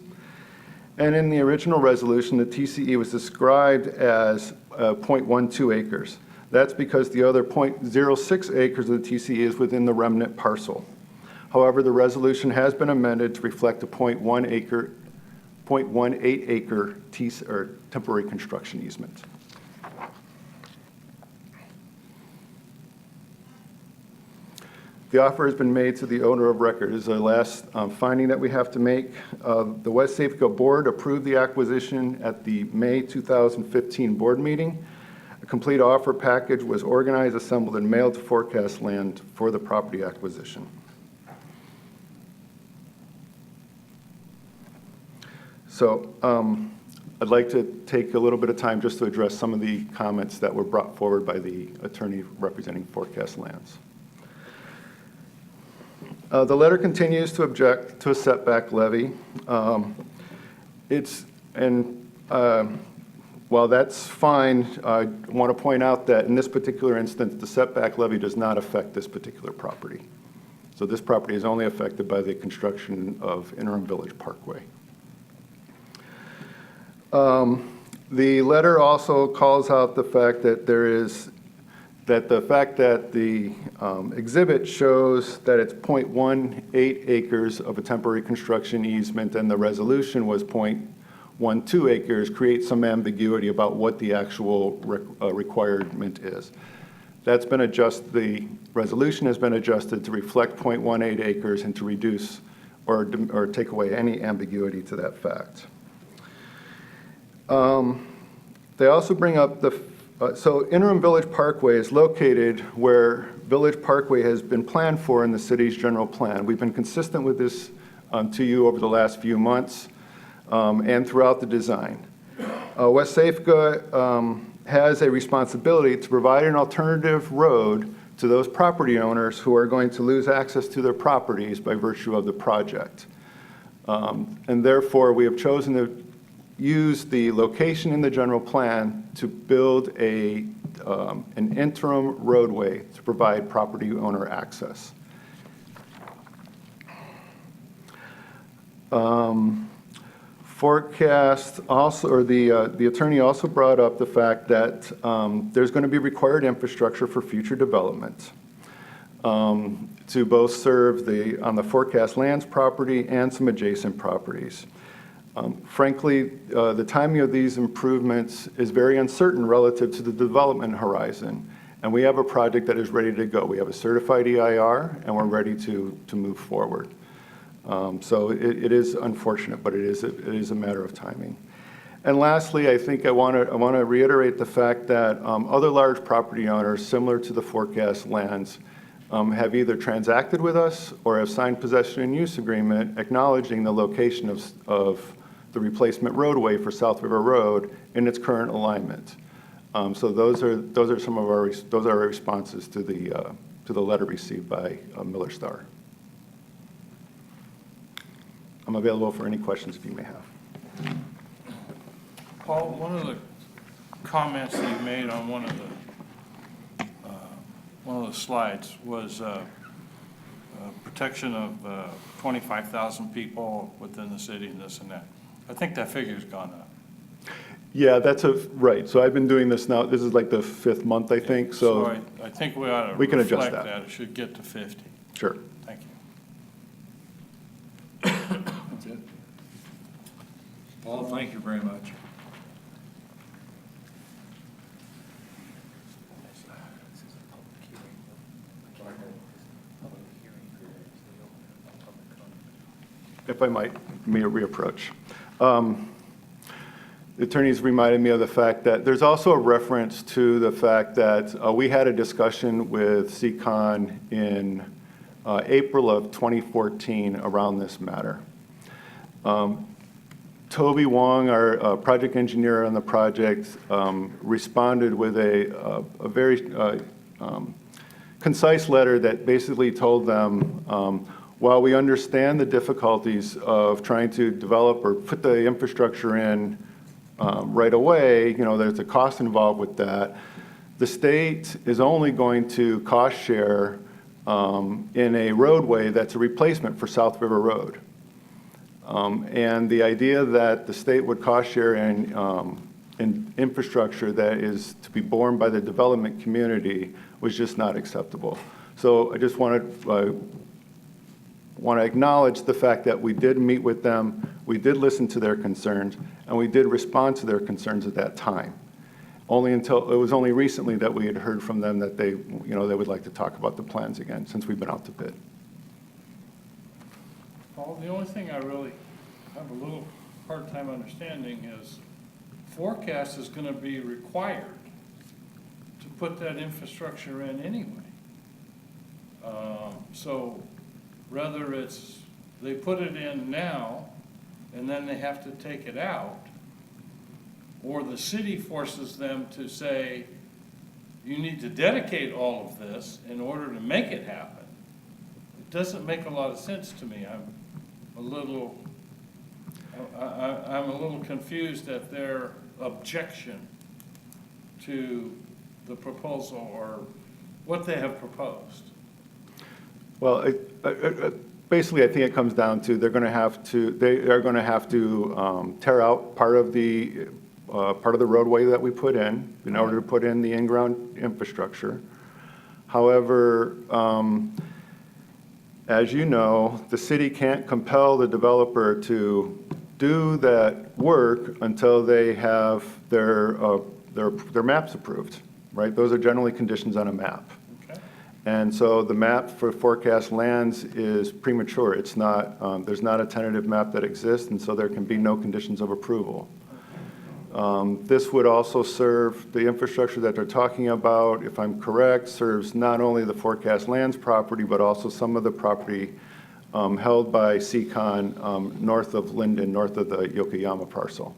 And in the original resolution, the TCE was described as 0.12 acres. That's because the other 0.06 acres of the TCE is within the remnant parcel. However, the resolution has been amended to reflect a 0.1 acre .18 acre or temporary construction easement. The offer has been made to the owner of record. This is the last finding that we have to make. The WSAFCA board approved the acquisition at the May 2015 board meeting. A complete offer package was organized, assembled, and mailed to Forecast Land for the property acquisition. So I'd like to take a little bit of time just to address some of the comments that were brought forward by the attorney representing Forecast Lands. The letter continues to object to a setback levy. While that's fine, I want to point out that in this particular instance, the setback levy does not affect this particular property. So this property is only affected by the construction of Interim Village Parkway. The letter also calls out the fact that the exhibit shows that it's 0.18 acres of a temporary construction easement and the resolution was 0.12 acres creates some ambiguity about what the actual requirement is. That's been adjusted, the resolution has been adjusted to reflect 0.18 acres and to reduce or take away any ambiguity to that fact. They also bring up so Interim Village Parkway is located where Village Parkway has been planned for in the city's general plan. We've been consistent with this to you over the last few months and throughout the design. WSAFCA has a responsibility to provide an alternative road to those property owners who are going to lose access to their properties by virtue of the project. And therefore, we have chosen to use the location in the general plan to build an interim roadway to provide property owner access. Forecast also, or the attorney also brought up the fact that there's going to be required infrastructure for future development to both serve on the Forecast Lands property and some adjacent properties. Frankly, the timing of these improvements is very uncertain relative to the development horizon, and we have a project that is ready to go. We have a certified EIR, and we're ready to move forward. So it is unfortunate, but it is a matter of timing. And lastly, I think I want to reiterate the fact that other large property owners, similar to the Forecast Lands, have either transacted with us or have signed possession and use agreement acknowledging the location of the replacement roadway for South River Road in its current alignment. So those are some of our responses to the letter received by Miller Star. I'm available for any questions if you may have. Paul, one of the comments that you made on one of the slides was protection of 25,000 people within the city and this and that. I think that figure's gone up. Yeah, right. So I've been doing this now. This is like the 5th month, I think. So I think we ought to we can adjust reflect that. It should get to 50. Sure. Thank you. That's it. Paul, thank you very much. If I might, me a reapproach. The attorneys reminded me of the fact that there's also a reference to the fact that we had a discussion with CCON in April of 2014 around this matter. Toby Wong, our project engineer on the project, responded with a very concise letter that basically told them, while we understand the difficulties of trying to develop or put the infrastructure in right away, there's a cost involved with that. The state is only going to cost share in a roadway that's a replacement for South River Road. And the idea that the state would cost share in infrastructure that is to be borne by the development community was just not acceptable. So I just want to acknowledge the fact that we did meet with them. We did listen to their concerns, and we did respond to their concerns at that time. It was only recently that we had heard from them that they would like to talk about the plans again, since we've been out to bid. Paul, the only thing I really have a little hard time understanding is forecast is gonna be required to put that infrastructure in anyway. So whether it's, they put it in now and then they have to take it out, or the city forces them to say, you need to dedicate all of this in order to make it happen. It doesn't make a lot of sense to me. I'm a little confused at their objection to the proposal or what they have proposed. Well, basically, I think it comes down to they are going to have to tear out part of the roadway that we put in order to put in the in-ground infrastructure. However, as you know, the city can't compel the developer to do that work until they have their maps approved, right? Those are generally conditions on a map. Okay. And so the map for forecast lands is premature. It's not, there's not a tentative map that exists, and so there can be no conditions of approval. This would also serve the infrastructure that they're talking about, if I'm correct, serves not only the forecast lands property, but also some of the property held by Seacon north of Linden, north of the Yokoyama parcel.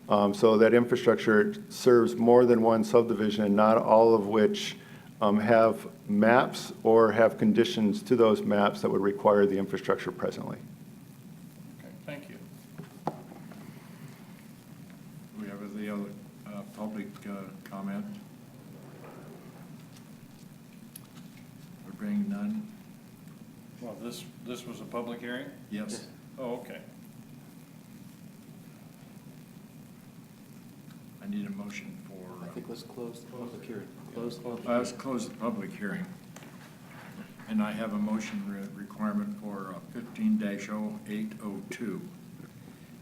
So that infrastructure serves more than one subdivision, not all of which have maps or have conditions to those maps that would require the infrastructure presently. Okay, thank you. Do we have any other public comment? There being none? Well, this was a public hearing? Yes. Oh, okay. I need a motion for. I think let's close the public hearing. Close the public Let's close the public hearing. And I have a motion requirement for 15-0802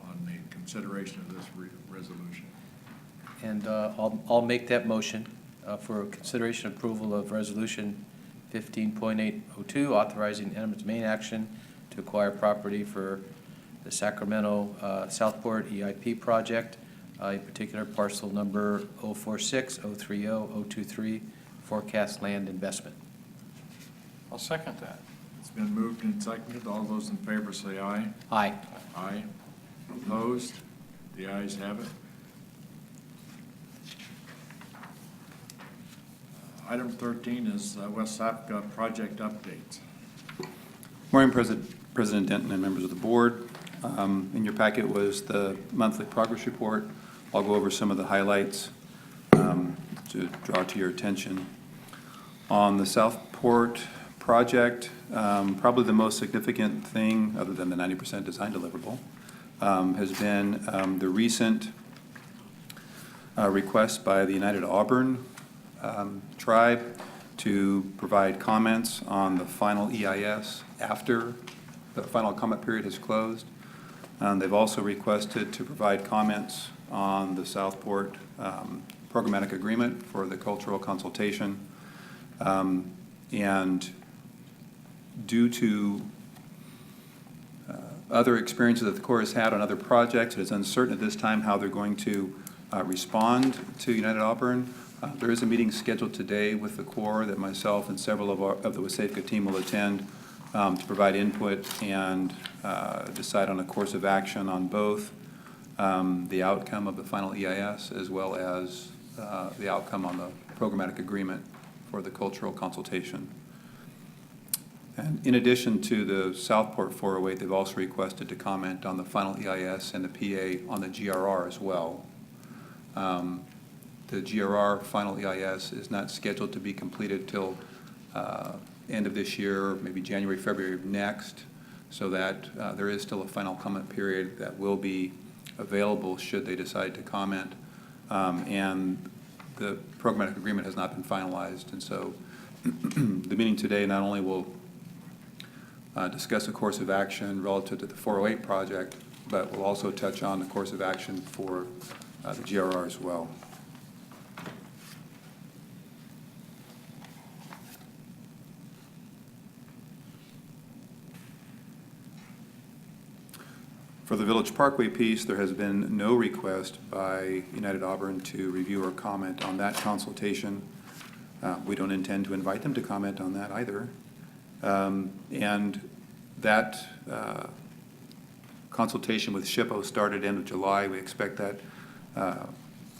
on the consideration of this resolution. And I'll make that motion for consideration and approval of Resolution 15.802, authorizing eminent domain action to acquire property for the Sacramento Southport EIP project, in particular parcel number 046-030-023, forecast land investment. I'll second that. It's been moved and seconded. All those in favor say aye. Aye. Aye. Opposed? The ayes have it. Item 13 is WSAFCA project updates. Morning, President Denton and members of the board. In your packet was the monthly progress report. I'll go over some of the highlights to draw to your attention. On the Southport project, probably the most significant thing, other than the 90% design deliverable, has been the recent request by the United Auburn tribe to provide comments on the final EIS after the final comment period has closed. They've also requested to provide comments on the Southport programmatic agreement for the cultural consultation. And due to other experiences that the Corps has had on other projects, it is uncertain at this time how they're going to respond to United Auburn. There is a meeting scheduled today with the Corps that myself and several of the WSAFCA team will attend to provide input and decide on a course of action on both the outcome of the final EIS as well as the outcome on the programmatic agreement for the cultural consultation. And in addition to the Southport 408, they've also requested to comment on the final EIS and the PA on the GRR as well. The GRR final EIS is not scheduled to be completed till end of this year, maybe January, February of next, so that there is still a final comment period that will be available should they decide to comment. And the programmatic agreement has not been finalized, and so the meeting today not only will discuss a course of action relative to the 408 project, but we'll also touch on the course of action for the GRR as well. For the Village Parkway piece, there has been no request by United Auburn to review or comment on that consultation. We don't intend to invite them to comment on that either. And that consultation with SHPO started end of July. We expect that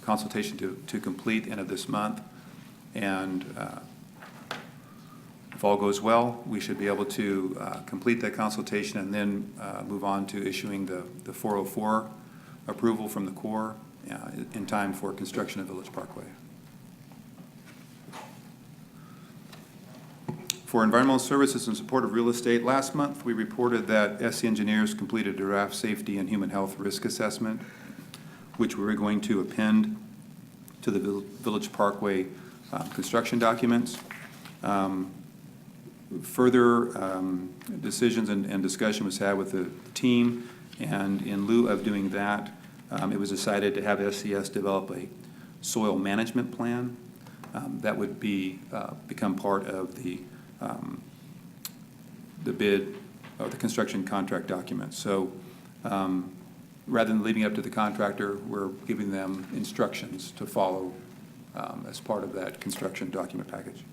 consultation to complete end of this month. And if all goes well, we should be able to complete that consultation and then move on to issuing the 404 approval from the Corps in time for construction of Village Parkway. For environmental services and support of real estate, last month we reported that SC Engineers completed a draft safety and human health risk assessment, which we were going to append to the Village Parkway construction documents. Further decisions and discussion was had with the team, and in lieu of doing that, it was decided to have SCS develop a soil management plan that would become part of the bid or the construction contract documents. So rather than leaving it up to the contractor, we're giving them instructions to follow as part of that construction document package.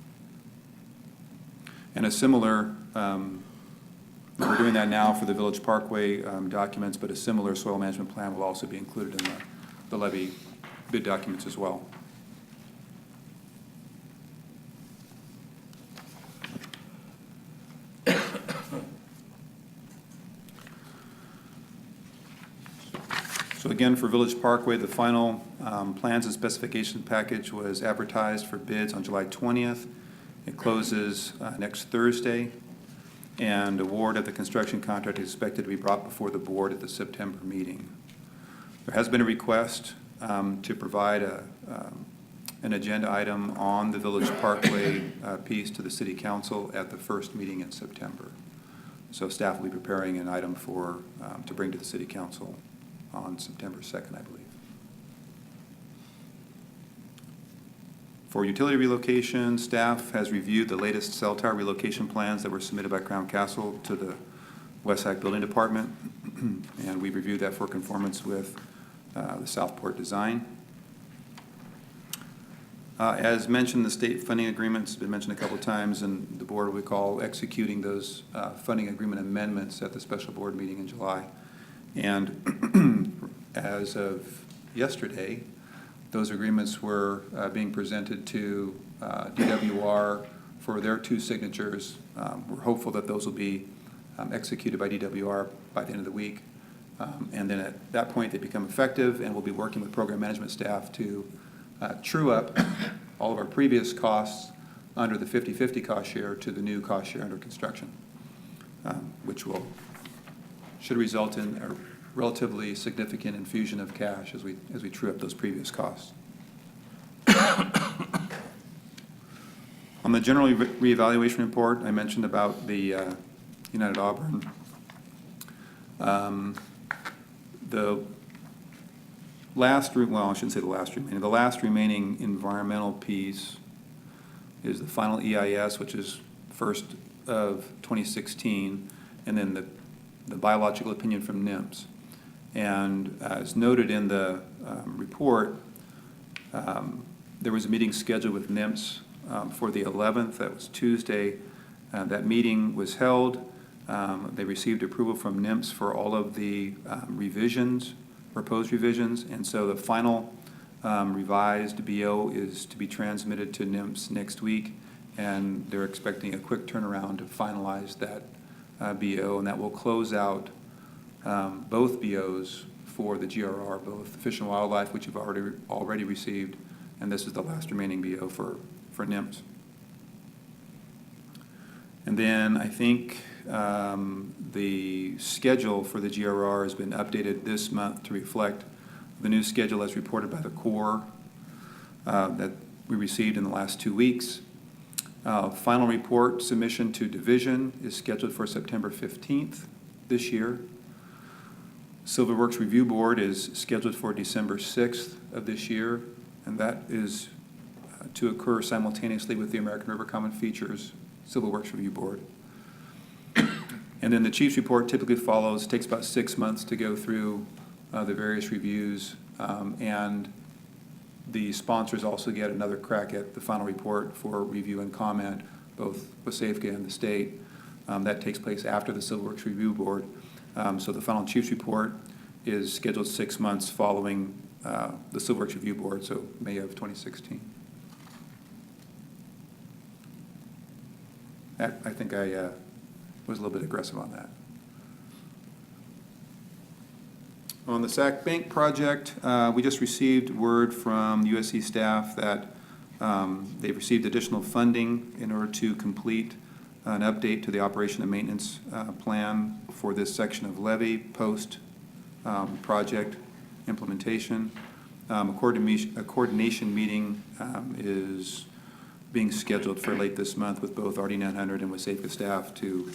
And a similar, we're doing that now for the Village Parkway documents, but a similar soil management plan will also be included in the levy bid documents as well. So again, for Village Parkway, the final plans and specification package was advertised for bids on July 20th. It closes next Thursday, and award of the construction contract is expected to be brought before the board at the September meeting. There has been a request to provide an agenda item on the Village Parkway piece to the City Council at the first meeting in September. So staff will be preparing an item to bring to the City Council on September 2nd, I believe. For utility relocation, staff has reviewed the latest cell tower relocation plans that were submitted by Crown Castle to the WSAFCA Building Department, and we reviewed that for conformance with the Southport design. As mentioned, the state funding agreement's been mentioned a couple of times, and the board will call executing those funding agreement amendments at the special board meeting in July. And as of yesterday, those agreements were being presented to DWR for their 2 signatures. We're hopeful that those will be executed by DWR by the end of the week. And then at that point, they become effective, and we'll be working with program management staff to true up all of our previous costs under the 50/50 cost share to the new cost share under construction, which should result in a relatively significant infusion of cash as we true up those previous costs. On the general reevaluation report, I mentioned about the United Auburn. The last remaining environmental piece is the final EIS, which is 1st of 2016, and then the biological opinion from NIMS. And as noted in the report, there was a meeting scheduled with NIMS for the 11th. That was Tuesday. That meeting was held. They received approval from NIMS for all of the proposed revisions, and so the final revised BO is to be transmitted to NIMS next week, and they're expecting a quick turnaround to finalize that BO, and that will close out both BOs for the GRR, both Fish and Wildlife, which you've already received, and this is the last remaining BO for NIMS. And then I think the schedule for the GRR has been updated this month to reflect the new schedule as reported by the Corps that we received in the last 2 weeks. Final report submission to division is scheduled for September 15th this year. Civil Works Review Board is scheduled for December 6th of this year, and that is to occur simultaneously with the American River Common Features Civil Works Review Board. And then the chief's report typically follows, takes about 6 months to go through the various reviews, and the sponsors also get another crack at the final report for review and comment, both WSAFCA and the state. That takes place after the Civil Works Review Board. So the final chief's report is scheduled 6 months following the Civil Works Review Board, so May of 2016. I think I was a little bit aggressive on that. On the Sac Bank project, we just received word from the USC staff that they've received additional funding in order to complete an update to the operation and maintenance plan for this section of levee post project implementation. A coordination meeting is being scheduled for late this month with both RD 900 and WSAFCA staff to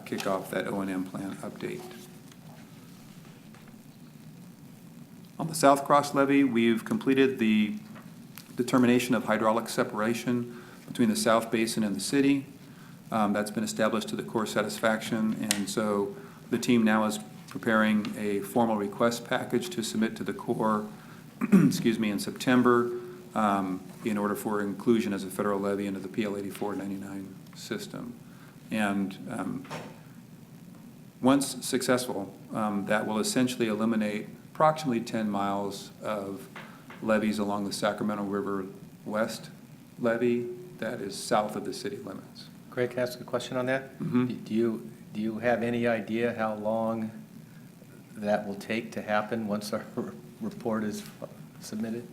kick off that O&M plan update. On the South Cross levee, we've completed the determination of hydraulic separation between the South Basin and the city. That's been established to the Corps' satisfaction, and so the team now is preparing a formal request package to submit to the Corps excuse me, in September in order for inclusion as a federal levy into the PL 8499 system. And once successful, that will essentially eliminate approximately 10 miles of levees along the Sacramento River West levee that is south of the city limits. Greg, can I ask a question on that? Mhm. Do you have any idea how long that will take to happen once our report is submitted?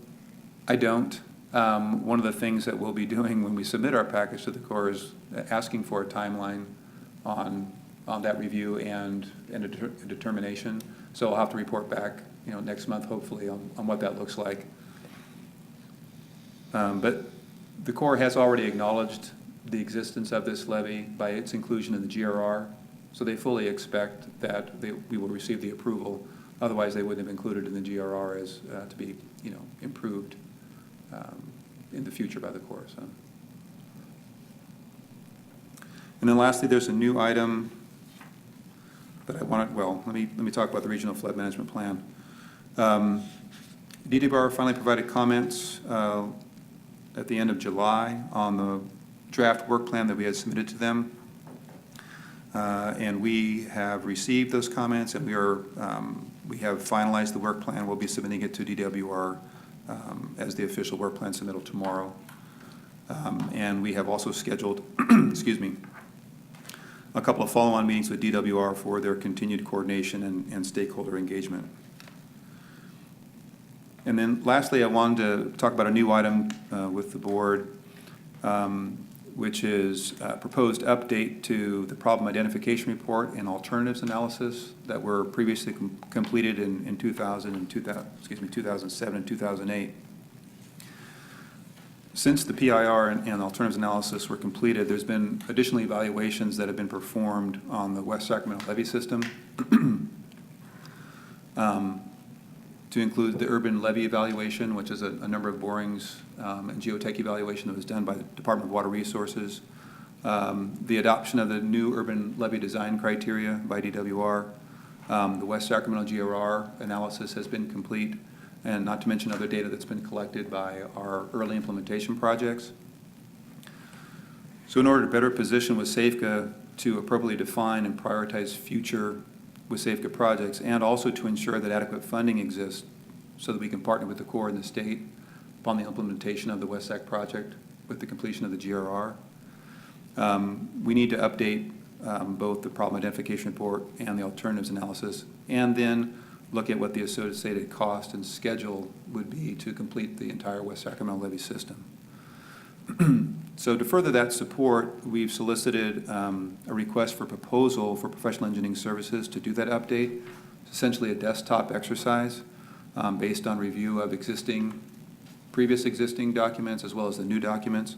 I don't. One of the things that we'll be doing when we submit our package to the Corps is asking for a timeline on that review and a determination. So I'll have to report back, next month, hopefully, on what that looks like. But the Corps has already acknowledged the existence of this levy by its inclusion in the GRR, so they fully expect that we will receive the approval. Otherwise, they wouldn't have included in the GRR as to be, improved in the future by the Corps. So. And then lastly, there's a new item that I wanted. Well, let me talk about the Regional Flood Management Plan. DWR finally provided comments at the end of July on the draft work plan that we had submitted to them. And we have received those comments, and we have finalized the work plan. We'll be submitting it to DWR as the official work plan submittal tomorrow. And we have also scheduled, excuse me, a couple of follow-on meetings with DWR for their continued coordination and stakeholder engagement. And then lastly, I wanted to talk about a new item with the board, which is a proposed update to the problem identification report and alternatives analysis that were previously completed in 2007 and 2008. Since the PIR and alternatives analysis were completed, there's been additional evaluations that have been performed on the West Sacramento levee system. To include the urban levee evaluation, which is a number of borings and geotech evaluation that was done by the Department of Water Resources, the adoption of the new urban levee design criteria by DWR, the West Sacramento GRR analysis has been complete, and not to mention other data that's been collected by our early implementation projects. So in order to better position WSAFCA to appropriately define and prioritize future WSAFCA projects, and also to ensure that adequate funding exists so that we can partner with the Corps and the state upon the implementation of the WSAC project with the completion of the GRR. We need to update both the problem identification report and the alternatives analysis, and then look at what the associated cost and schedule would be to complete the entire West Sacramento levee system. So to further that support, we've solicited a request for proposal for professional engineering services to do that update. It's essentially a desktop exercise based on review of previous existing documents as well as the new documents.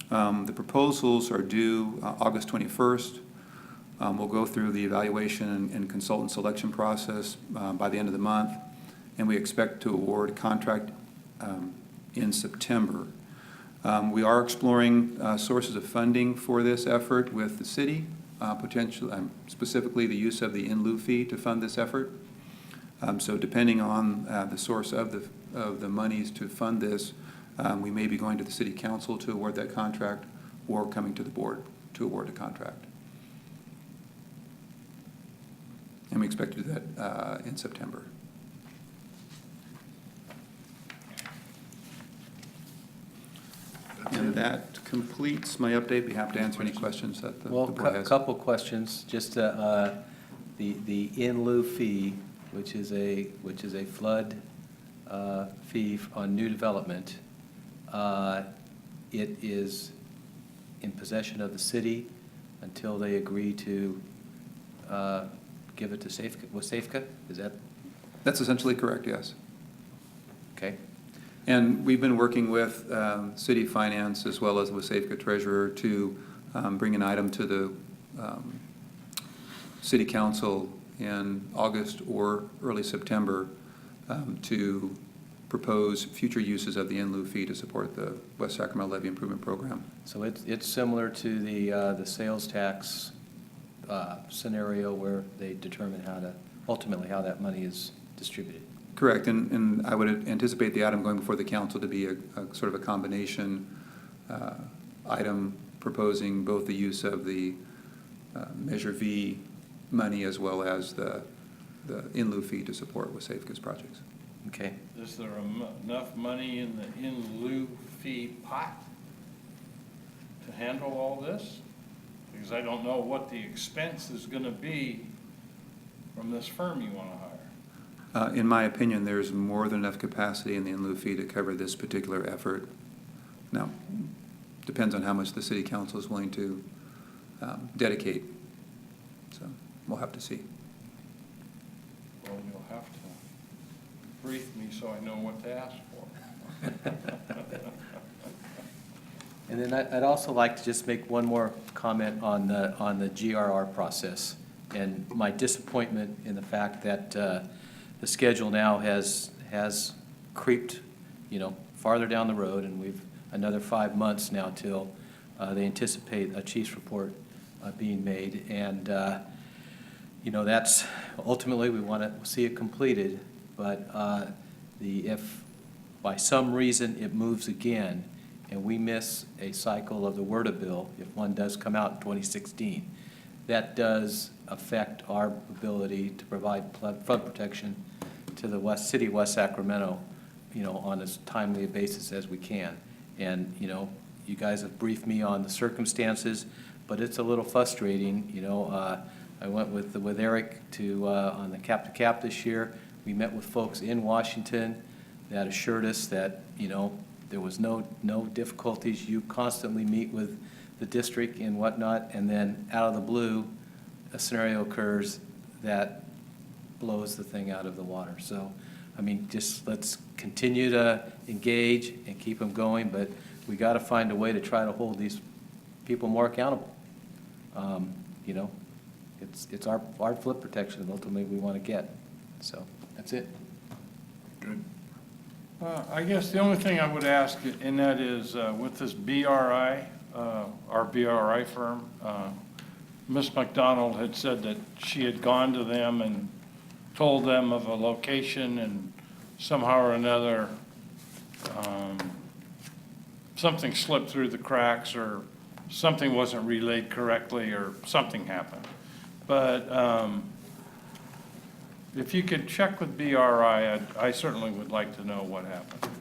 The proposals are due August 21st. We'll go through the evaluation and consultant selection process by the end of the month, and we expect to award a contract in September. We are exploring sources of funding for this effort with the city, specifically the use of the in lieu fee to fund this effort. So depending on the source of the monies to fund this, we may be going to the city council to award that contract or coming to the board to award a contract. And we expect to do that in September. And that completes my update. Be happy to answer any questions that the board Well, has. a couple questions, just the in lieu fee, which is a flood fee on new development. It is in possession of the city until they agree to give it to WSAFCA? Is that That's essentially correct, yes. okay? And we've been working with city finance as well as the WSAFCA treasurer to bring an item to the city council in August or early September to propose future uses of the in lieu fee to support the West Sacramento Levee Improvement Program. So it's similar to the sales tax scenario where they determine ultimately how that money is distributed. Correct, and I would anticipate the item going before the council to be a sort of a combination item proposing both the use of the Measure V money as well as the in lieu fee to support WSAFCA's projects. Okay. Is there enough money in the in lieu fee pot to handle all this? Because I don't know what the expense is going to be from this firm you want to hire. In my opinion, there's more than enough capacity in the in lieu fee to cover this particular effort. Now, depends on how much the city council is willing to dedicate. So we'll have to see. Well, you'll have to brief me so I know what to ask for. And then I'd also like to just make one more comment on the GRR process and my disappointment in the fact that the schedule now has creeped, farther down the road, and we've another 5 months now till they anticipate a chief's report being made, and that's ultimately we want to see it completed, but if by some reason it moves again and we miss a cycle of the WRDA bill, if one does come out in 2016, that does affect our ability to provide flood protection to the city of West Sacramento, on as timely a basis as we can. And, you guys have briefed me on the circumstances, but it's a little frustrating. I went with Eric on the Cap to Cap this year. We met with folks in Washington that assured us that, there was no difficulties. You constantly meet with the district and whatnot, and then out of the blue, a scenario occurs that blows the thing out of the water. So, just let's continue to engage and keep them going, but we got to find a way to try to hold these people more accountable. It's our flood protection that ultimately we want to get. So that's it. Good. I guess the only thing I would ask, and that is with this BRI, our BRI firm, Ms. McDonald had said that she had gone to them and told them of a location, and somehow or another something slipped through the cracks, or something wasn't relayed correctly, or something happened. But if you could check with BRI, I certainly would like to know what happened.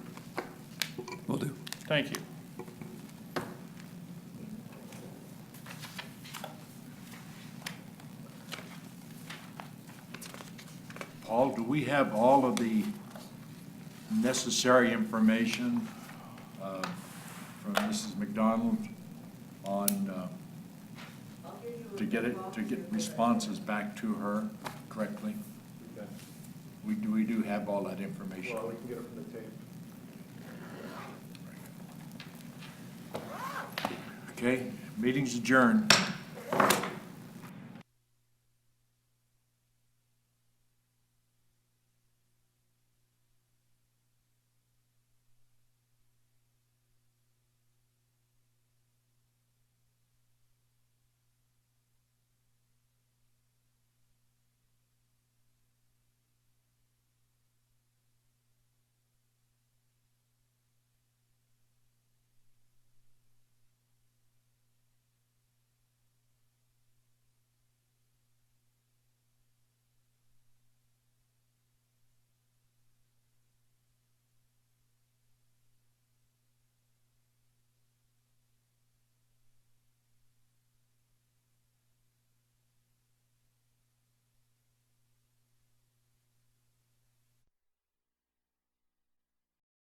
Will do. Thank you. Paul, do we have all of the necessary information from Mrs. McDonald on, to get responses back to her correctly? We do have all that information. Well, we can get it from the tape. Okay, meeting's adjourned.